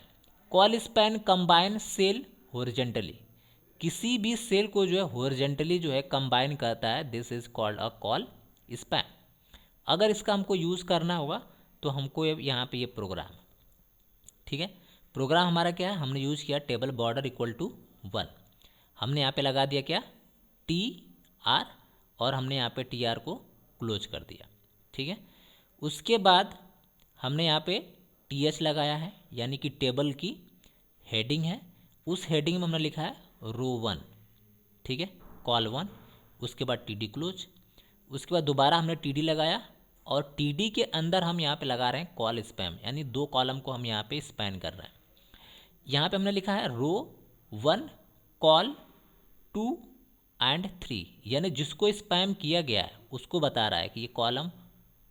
Col span combine cell horizontally, किसी भी सेल को जो है हॉरिजेंटली जो है कंबाइन करता है, this is called a call span. अगर इसका हमको यूज़ करना होगा तो हमको यहाँ पे ये प्रोग्राम, ठीक है, प्रोग्राम हमारा क्या है, हमने यूज़ किया टेबल बॉर्डर इक्वल टू 1, हमने यहाँ पे लगा दिया क्या TR, और हमने यहाँ पे TR को क्लोज कर दिया। ठीक है, उसके बाद हमने यहाँ पे TH लगाया है, यानी कि टेबल की हेडिंग है, उस हेडिंग में हमने लिखा है रो 1, ठीक है, कॉल 1, उसके बाद TD क्लोज, उसके बाद दोबारा हमने TD लगाया, और TD के अंदर हम यहाँ पे लगा रहे हैं कॉल स्पैम, यानी 2 कॉलम को हम यहाँ पे स्पैन कर रहे हैं। यहाँ पे हमने लिखा है रो 1 कॉल 2 एंड 3, यानी जिसको स्पैम किया गया है उसको बता रहा है कि ये कॉलम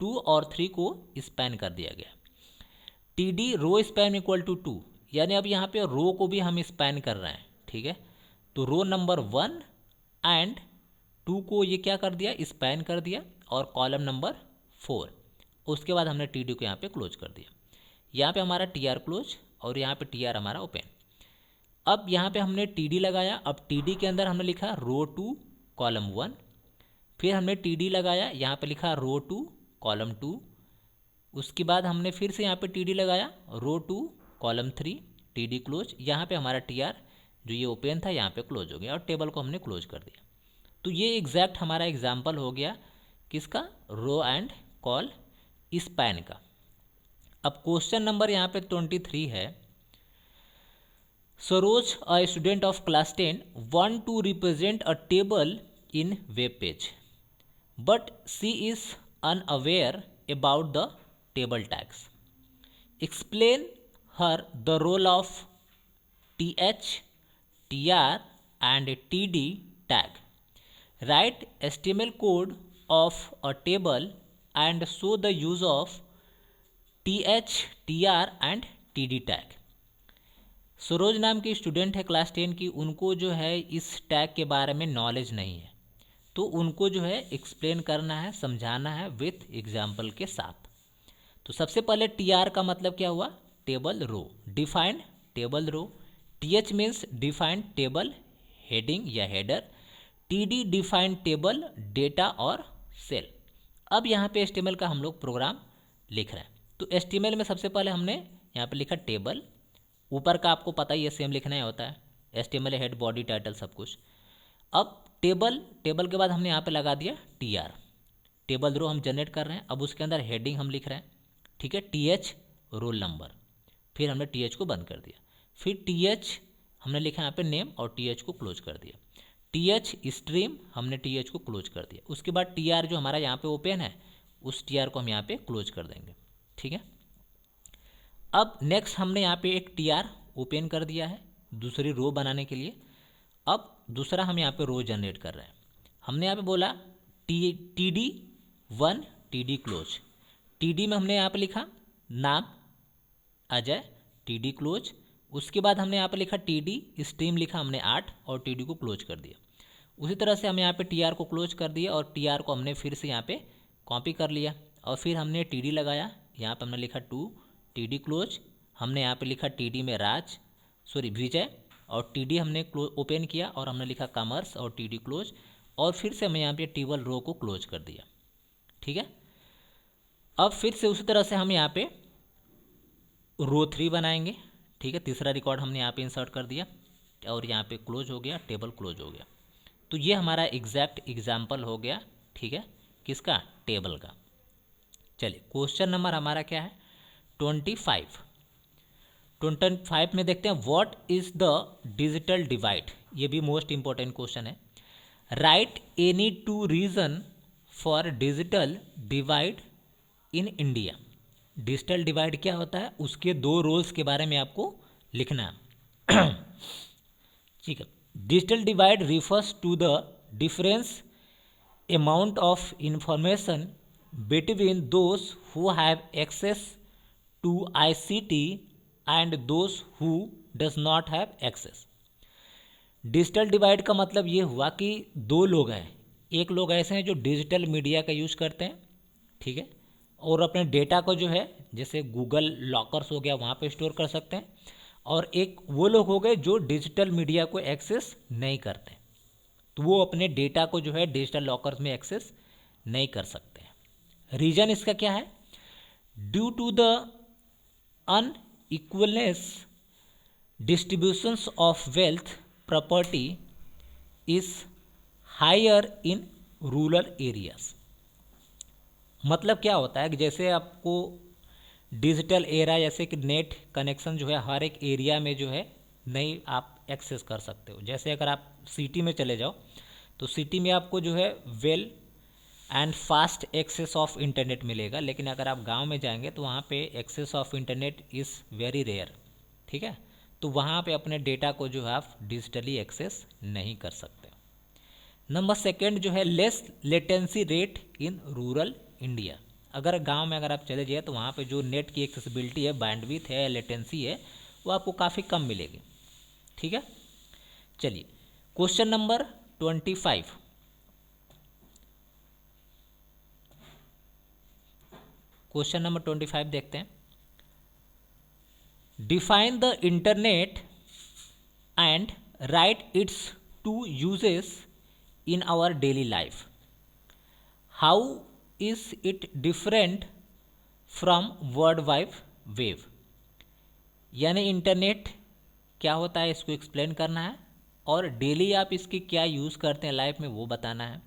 2 और 3 को स्पैन कर दिया गया। TD row span equal to 2, यानी अब यहाँ पे रो को भी हम स्पैन कर रहे हैं। ठीक है, तो रो नंबर 1 एंड 2 को ये क्या कर दिया, स्पैन कर दिया, और कॉलम नंबर 4, उसके बाद हमने TD को यहाँ पे क्लोज कर दिया। यहाँ पे हमारा TR क्लोज और यहाँ पे TR हमारा ओपन। अब यहाँ पे हमने TD लगाया, अब TD के अंदर हमने लिखा रो 2 कॉलम 1, फिर हमने TD लगाया, यहाँ पे लिखा रो 2 कॉलम 2, उसके बाद हमने फिर से यहाँ पे TD लगाया रो 2 कॉलम 3, TD क्लोज, यहाँ पे हमारा TR जो ये ओपन था यहाँ पे क्लोज हो गया, और टेबल को हमने क्लोज कर दिया। तो ये एग्जैक्ट हमारा एग्जाम्पल हो गया किसका, रो एंड कॉल स्पैन का। अब क्वेश्चन नंबर यहाँ पे 23 है, Saroj a student of class 10 want to represent a table in web page, but she is unaware about the table tags. Explain her the role of TH, TR and TD tag. Write HTML code of a table and show the use of TH, TR and TD tag. Saroj नाम की स्टूडेंट है क्लास 10 की, उनको जो है इस टैग के बारे में नॉलेज नहीं है, तो उनको जो है एक्सप्लेन करना है, समझाना है विथ एग्जाम्पल के साथ। तो सबसे पहले TR का मतलब क्या हुआ, table row, defined table row. TH means defined table heading या header. TD defined table data और सेल। अब यहाँ पे HTML का हम लोग प्रोग्राम लिख रहे हैं। तो HTML में सबसे पहले हमने यहाँ पे लिखा टेबल, ऊपर का आपको पता ही है सेम लिखना ही होता है, HTML हेड बॉडी टाइटल सब कुछ। अब टेबल के बाद हमने यहाँ पे लगा दिया TR, टेबल रो हम जनरेट कर रहे हैं। अब उसके अंदर हेडिंग हम लिख रहे हैं, ठीक है, TH रोल नंबर, फिर हमने TH को बंद कर दिया, फिर TH हमने लिखा यहाँ पे नेम और TH को क्लोज कर दिया। TH स्ट्रीम हमने TH को क्लोज कर दिया। उसके बाद TR जो हमारा यहाँ पे ओपन है उस TR को हम यहाँ पे क्लोज कर देंगे, ठीक है। अब नेक्स्ट हमने यहाँ पे एक TR ओपन कर दिया है दूसरी रो बनाने के लिए। अब दूसरा हम यहाँ पे रो जनरेट कर रहे हैं। हमने यहाँ पे बोला TD1 TD क्लोज। TD में हमने यहाँ पे लिखा नाम अजय, TD क्लोज। उसके बाद हमने यहाँ पे लिखा TD स्ट्रीम लिखा हमने 8 और TD को क्लोज कर दिया। उसी तरह से हम यहाँ पे TR को क्लोज कर दिया और TR को हमने फिर से यहाँ पे कॉपी कर लिया और फिर हमने TD लगाया, यहाँ पे हमने लिखा 2 TD क्लोज। हमने यहाँ पे लिखा TD में विजय और TD हमने ओपन किया और हमने लिखा कॉमर्स और TD क्लोज और फिर से हमने यहाँ पे टेबल रो को क्लोज कर दिया, ठीक है। अब फिर से उसी तरह से हम यहाँ पे रो 3 बनाएंगे, ठीक है। तीसरा रिकॉर्ड हमने यहाँ पे इंसर्ट कर दिया और यहाँ पे क्लोज हो गया, टेबल क्लोज हो गया। तो ये हमारा एग्जैक्ट एग्जाम्पल हो गया, ठीक है, किसका, टेबल का। चलिए क्वेश्चन नंबर हमारा क्या है, 25 में देखते हैं what is the digital divide. ये भी मोस्ट इंपॉर्टेंट क्वेश्चन है। Write any 2 reason for digital divide in India. Digital divide क्या होता है, उसके 2 रोल्स के बारे में आपको लिखना है, ठीक है। Digital divide refers to the difference amount of information between those who have access to ICT and those who does not have access. Digital divide का मतलब ये हुआ कि 2 लोग हैं, एक लोग ऐसे हैं जो डिजिटल मीडिया का यूज़ करते हैं, ठीक है, और अपने डेटा को जो है जैसे गूगल लॉकर्स हो गया वहाँ पे स्टोर कर सकते हैं, और एक वो लोग हो गए जो डिजिटल मीडिया को एक्सेस नहीं करते, तो वो अपने डेटा को जो है डिजिटल लॉकर्स में एक्सेस नहीं कर सकते हैं। रीज़न इसका क्या है, due to the unequalness distributions of wealth property is higher in rural areas. मतलब क्या होता है कि जैसे आपको डिजिटल एरा जैसे कि नेट कनेक्शन जो है हर एक एरिया में जो है नहीं आप एक्सेस कर सकते हो। जैसे अगर आप सिटी में चले जाओ तो सिटी में आपको जो है well and fast access of internet मिलेगा, लेकिन अगर आप गांव में जाएंगे तो वहाँ पे access of internet is very rare, ठीक है। तो वहाँ पे अपने डेटा को जो है आप डिजिटली एक्सेस नहीं कर सकते। नंबर 2 जो है less latency rate in rural India. अगर गांव में अगर आप चले जाइए तो वहाँ पे जो नेट की एक्सेसिबिलिटी है, बैंडविड्थ है, लेटेंसी है, वो आपको काफ़ी कम मिलेगी, ठीक है। चलिए क्वेश्चन नंबर 25, क्वेश्चन नंबर 25 देखते हैं। Define the internet and write its 2 uses in our daily life. How is it different from world wide web. यानी इंटरनेट क्या होता है इसको एक्सप्लेन करना है और डेली आप इसकी क्या यूज़ करते हैं लाइफ में वो बताना है।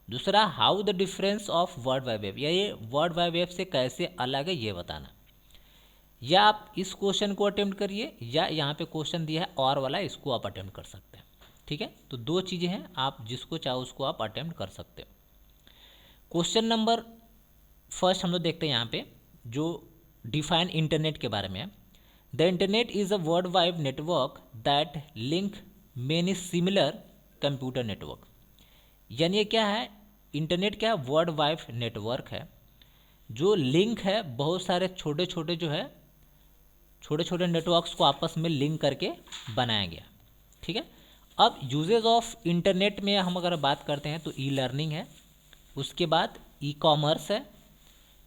दूसरा how the difference of world wide wave, या ये वर्ल्ड वाइड वेव से कैसे अलग है ये बताना। या आप इस क्वेश्चन को अटेम्प्ट करिए या यहाँ पे क्वेश्चन दिया है और वाला, इसको आप अटेम्प्ट कर सकते हैं, ठीक है। तो 2 चीज़ें हैं, आप जिसको चाहो उसको आप अटेम्प्ट कर सकते हो। क्वेश्चन नंबर 1 हम लोग देखते हैं यहाँ पे जो डिफाइन इंटरनेट के बारे में है। The internet is a world wide network that link many similar computer network. यानी ये क्या है, इंटरनेट क्या है, वर्ल्ड वाइड नेटवर्क है जो लिंक है बहुत सारे छोटे छोटे जो है छोटे छोटे नेटवर्क्स को आपस में लिंक करके बनाया गया। ठीक है, अब यूजेज ऑफ इंटरनेट में हम अगर बात करते हैं तो ई लर्निंग है, उसके बाद ई कॉमर्स है।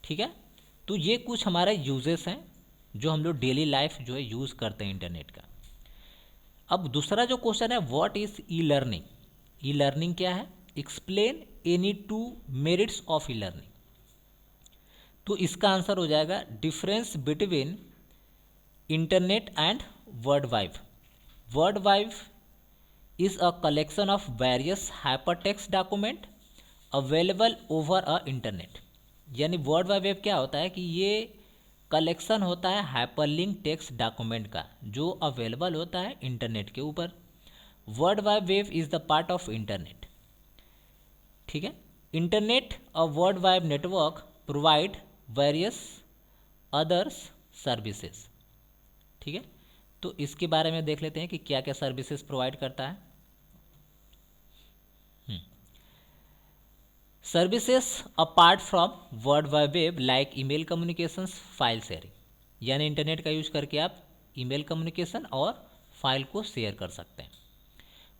ठीक है, तो ये कुछ हमारे यूजेस हैं जो हम लोग डेली लाइफ जो है यूज़ करते हैं इंटरनेट का। अब दूसरा जो क्वेश्चन है, what is e learning? E learning क्या है? Explain any two merits of e learning. तो इसका आंसर हो जाएगा difference between internet and world wide. World wide is a collection of various hypertext document available over a internet. यानी वर्ल्ड वाइड वेब क्या होता है कि ये कलेक्शन होता है हाइपरलिंक टेक्स्ट डॉक्यूमेंट का जो अवेलेबल होता है इंटरनेट के ऊपर। World wide web is the part of internet. ठीक है, इंटरनेट और world wide network provide various others services. ठीक है, तो इसके बारे में देख लेते हैं कि क्या क्या सर्विसेज प्रोवाइड करता है। Services apart from world wide web like email communications, file sharing. यानी इंटरनेट का यूज़ करके आप ईमेल कम्युनिकेशन और फाइल को शेयर कर सकते हैं।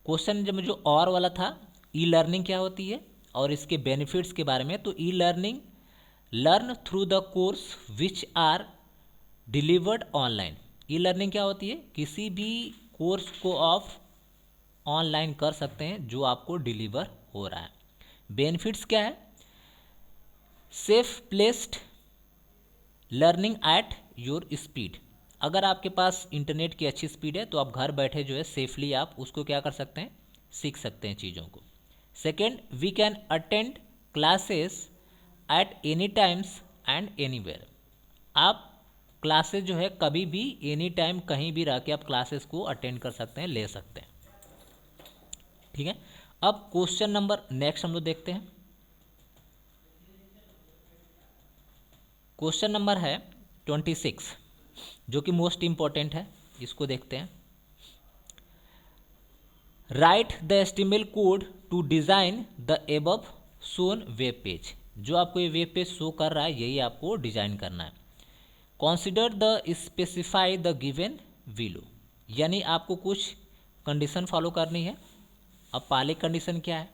क्वेश्चन जब जो और वाला था, ई लर्निंग क्या होती है और इसके बेनिफिट्स के बारे में, तो e learning learn through the course which are delivered online. E learning क्या होती है? किसी भी कोर्स को आप ऑनलाइन कर सकते हैं जो आपको डिलीवर हो रहा है। बेनिफिट्स क्या है? Safe placed learning at your speed. अगर आपके पास इंटरनेट की अच्छी स्पीड है तो आप घर बैठे जो है सेफली आप उसको क्या कर सकते हैं, सीख सकते हैं चीज़ों को। Second, we can attend classes at any times and anywhere. आप क्लासेस जो है कभी भी एनी टाइम कहीं भी रह के आप क्लासेस को अटेंड कर सकते हैं, ले सकते हैं। ठीक है, अब क्वेश्चन नंबर नेक्स्ट हम लोग देखते हैं। क्वेश्चन नंबर है 26 जो कि मोस्ट इंपॉर्टेंट है, इसको देखते हैं। Write the HTML code to design the above shown web page. जो आपको ये वेब पेज शो कर रहा है यही आपको डिज़ाइन करना है। Consider the specify the given willow. यानी आपको कुछ कंडीशन फॉलो करनी है। अब पहली कंडीशन क्या है?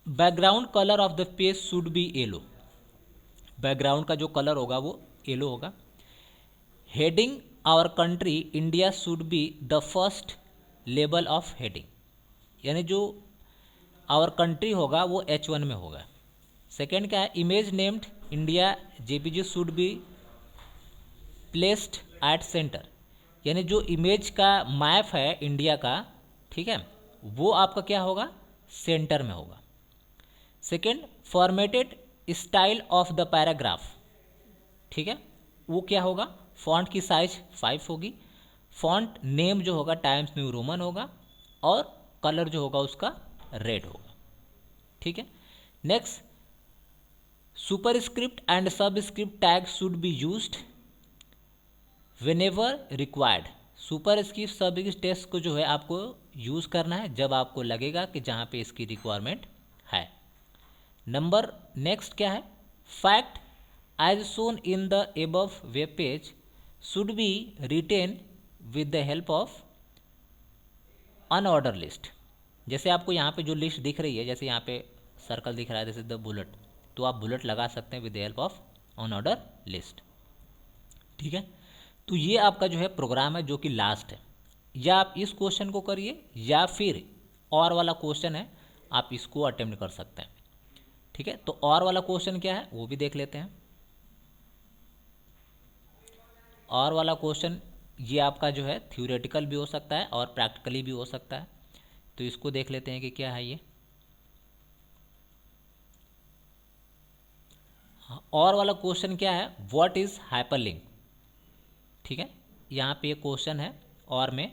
Background colour of the page should be yellow. Background का जो कलर होगा वो येलो होगा। Heading our country India should be the first level of heading. यानी जो आवर कंट्री होगा वो H1 में होगा। सेकेंड क्या है? Image named India JPG should be placed at centre. यानी जो इमेज का मैप है इंडिया का, ठीक है, वो आपका क्या होगा, सेंटर में होगा। Second, formatted style of the paragraph, ठीक है, वो क्या होगा, फॉन्ट की साइज 5 होगी। फॉन्ट नेम जो होगा टाइम्स न्यू रोमन होगा और कलर जो होगा उसका रेड होगा। ठीक है, next, superscript and subscript tag should be used whenever required. Superscript subscript text को जो है आपको यूज़ करना है जब आपको लगेगा कि जहाँ पे इसकी रिक्वायरमेंट है। नंबर नेक्स्ट क्या है? Fact as shown in the above web page should be written with the help of unorder list. जैसे आपको यहाँ पे जो लिस्ट दिख रही है, जैसे यहाँ पे सर्कल दिख रहा है, जैसे द बुलेट, तो आप बुलेट लगा सकते हैं with the help of unorder list. ठीक है, तो ये आपका जो है प्रोग्राम है जो कि लास्ट है। या आप इस क्वेश्चन को करिए या फिर और वाला क्वेश्चन है आप इसको अटेम्प्ट कर सकते हैं। ठीक है, तो और वाला क्वेश्चन क्या है वो भी देख लेते हैं। और वाला क्वेश्चन ये आपका जो है थ्योरेटिकल भी हो सकता है और प्रैक्टिकली भी हो सकता है, तो इसको देख लेते हैं कि क्या है ये। और वाला क्वेश्चन क्या है? What is hyperlink. ठीक है, यहाँ पे एक क्वेश्चन है और में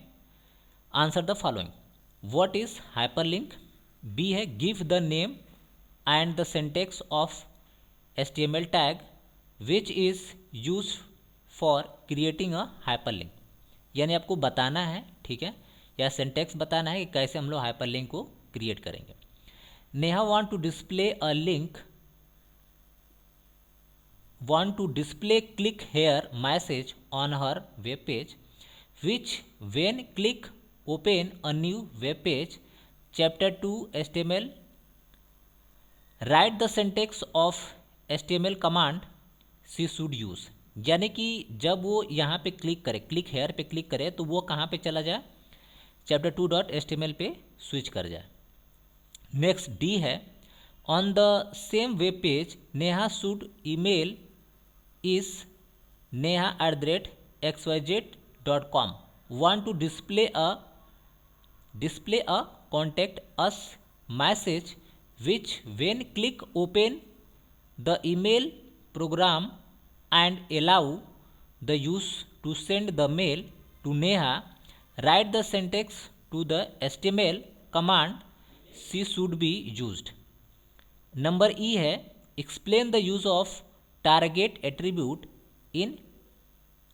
answer the following. What is hyperlink? B है give the name and the syntax of HTML tag which is use for creating a hyperlink. यानी आपको बताना है, ठीक है, या सिंटैक्स बताना है कि कैसे हम लोग हाइपरलिंक को क्रिएट करेंगे। Neha want to display click here message on her web page, which when click open a new web page, chapter 2 HTML, write the syntax of HTML command she should use। यानी कि जब वो यहाँ पे क्लिक करे, क्लिक हेयर पे क्लिक करे, तो वो कहाँ पे चला जाए, चैप्टर 2.html पे स्विच कर जाए। नेक्स्ट डी है, on the same web page Neha should email is neha@xyz.com want to display a contact us message, which when click open the email program and allow the user to send the mail to Neha, write the syntax to the HTML command she should be used। Number ई है, explain the use of target attribute in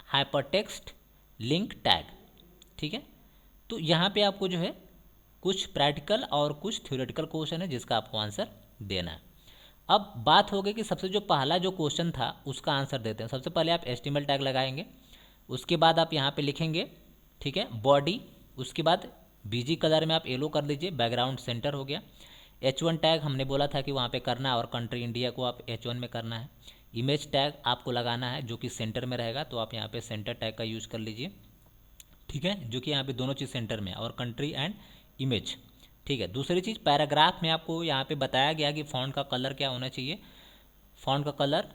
hypertext link tag। ठीक है, तो यहाँ पे आपको जो है कुछ प्रैक्टिकल और कुछ थ्योरेटिकल क्वेश्चन है जिसका आपको आंसर देना है। अब बात हो गई कि सबसे जो पहला जो क्वेश्चन था उसका आंसर देते हैं। सबसे पहले आप HTML टैग लगाएंगे, उसके बाद आप यहाँ पे लिखेंगे, ठीक है, बॉडी, उसके बाद बीजी कलर में आप येलो कर लीजिए, बैकग्राउंड सेंटर हो गया। H1 टैग हमने बोला था कि वहाँ पे करना है और कंट्री इंडिया को आप H1 में करना है। इमेज टैग आपको लगाना है जो कि सेंटर में रहेगा, तो आप यहाँ पे सेंटर टैग का यूज़ कर लीजिए, ठीक है, जो कि यहाँ पे दोनों चीज़ सेंटर में, और कंट्री एंड इमेज, ठीक है। दूसरी चीज़, पैराग्राफ में आपको यहाँ पे बताया गया कि फ़ॉन्ट का कलर क्या होना चाहिए, फ़ॉन्ट का कलर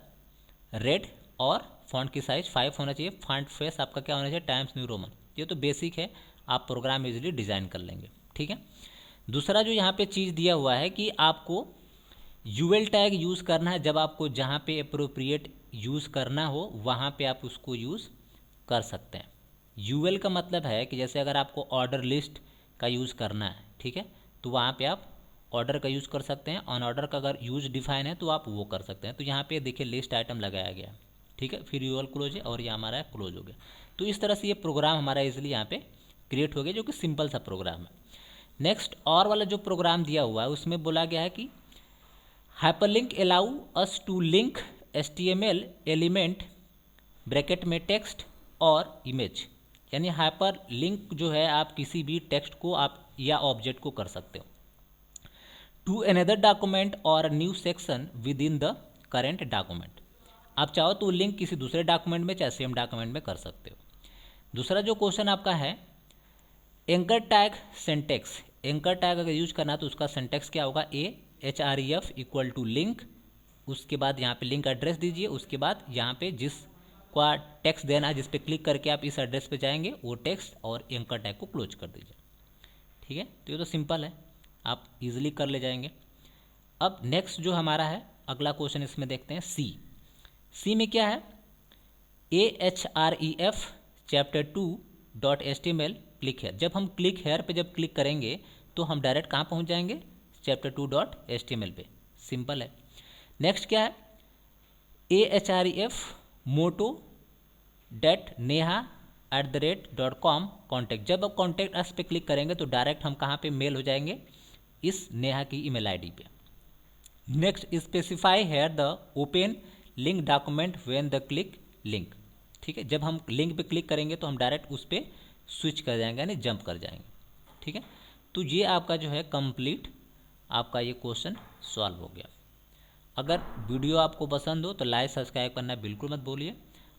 रेड और फ़ॉन्ट की साइज़ 5 होना चाहिए। फ़ॉन्ट फेस आपका क्या होना चाहिए, टाइम्स न्यू रोमन। ये तो बेसिक है, आप प्रोग्राम इजीली डिज़ाइन कर लेंगे, ठीक है। दूसरा जो यहाँ पे चीज़ दिया हुआ है कि आपको यूएल टैग यूज़ करना है, जब आपको जहाँ पे अप्रोप्रिएट यूज़ करना हो वहाँ पे आप उसको यूज़ कर सकते हैं। यूएल का मतलब है कि जैसे अगर आपको ऑर्डर लिस्ट का यूज़ करना है, ठीक है, तो वहाँ पे आप ऑर्डर का यूज़ कर सकते हैं। ऑन ऑर्डर का अगर यूज डिफाइन है तो आप वो कर सकते हैं। तो यहाँ पे देखिए लिस्ट आइटम लगाया गया, ठीक है, फिर यूएल क्लोज है और ये हमारा क्लोज हो गया। तो इस तरह से ये प्रोग्राम हमारा इजीली यहाँ पे क्रिएट हो गया, जो कि सिंपल सा प्रोग्राम है। नेक्स्ट और वाला जो प्रोग्राम दिया हुआ है उसमें बोला गया है कि hyperlink allow us to link HTML element bracket में टेक्स्ट और इमेज, यानी हाइपर लिंक जो है आप किसी भी टेक्स्ट को आप या ऑब्जेक्ट को कर सकते हो टू अनदर डॉक्यूमेंट और new section with in the current document. आप चाहो तो लिंक किसी दूसरे डॉक्यूमेंट में चाहे सेम डॉक्यूमेंट में कर सकते हो। दूसरा जो क्वेश्चन आपका है, anchor tag syntax. Anchor tag अगर यूज करना है तो उसका सिंटैक्स क्या होगा, href इक्वल टू लिंक, उसके बाद यहाँ पे लिंक एड्रेस दीजिए, उसके बाद यहाँ पे जिस का टेक्स्ट देना है जिस पे क्लिक करके आप इस एड्रेस पे जाएंगे वो टेक्स्ट और एंकर टैग को क्लोज कर दीजिए, ठीक है। तो ये तो सिंपल है, आप इजीली कर ले जाएंगे। अब नेक्स्ट जो हमारा है अगला क्वेश्चन इसमें देखते हैं, सी में क्या है, ahref chapter 2.html click here. जब हम क्लिक हेयर पे जब क्लिक करेंगे तो हम डायरेक्ट कहाँ पहुँच जाएंगे, चैप्टर 2.html पे, सिंपल है। नेक्स्ट क्या है, ahref मोटो neha@com कॉन्टैक्ट। जब आप कॉन्टैक्ट अस पे क्लिक करेंगे तो डायरेक्ट हम कहाँ पे मेल हो जाएंगे, इस नेहा की ईमेल आईडी पे। Next, specify here the open link document when the click link, ठीक है। जब हम लिंक पे क्लिक करेंगे तो हम डायरेक्ट उस पर स्विच कर जाएंगे, यानी जंप कर जाएंगे, ठीक है। तो ये आपका जो है कंप्लीट आपका ये क्वेश्चन सॉल्व हो गया। अगर वीडियो आपको पसंद हो तो लाइक सब्सक्राइब करना बिल्कुल मत भूलिए,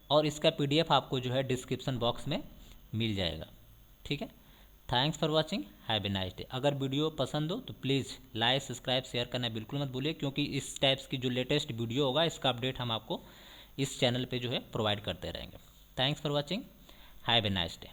और इसका PDF आपको जो है डिस्क्रिप्शन बॉक्स में मिल जाएगा, ठीक है। Thanks for watching, have a nice day. अगर वीडियो पसंद हो तो प्लीज़ लाइक सब्सक्राइब शेयर करना बिल्कुल मत भूलिए, क्योंकि इस टाइप्स की जो लेटेस्ट वीडियो होगा इसका अपडेट हम आपको इस चैनल पे जो है प्रोवाइड करते रहेंगे। Thanks for watching, have a nice day.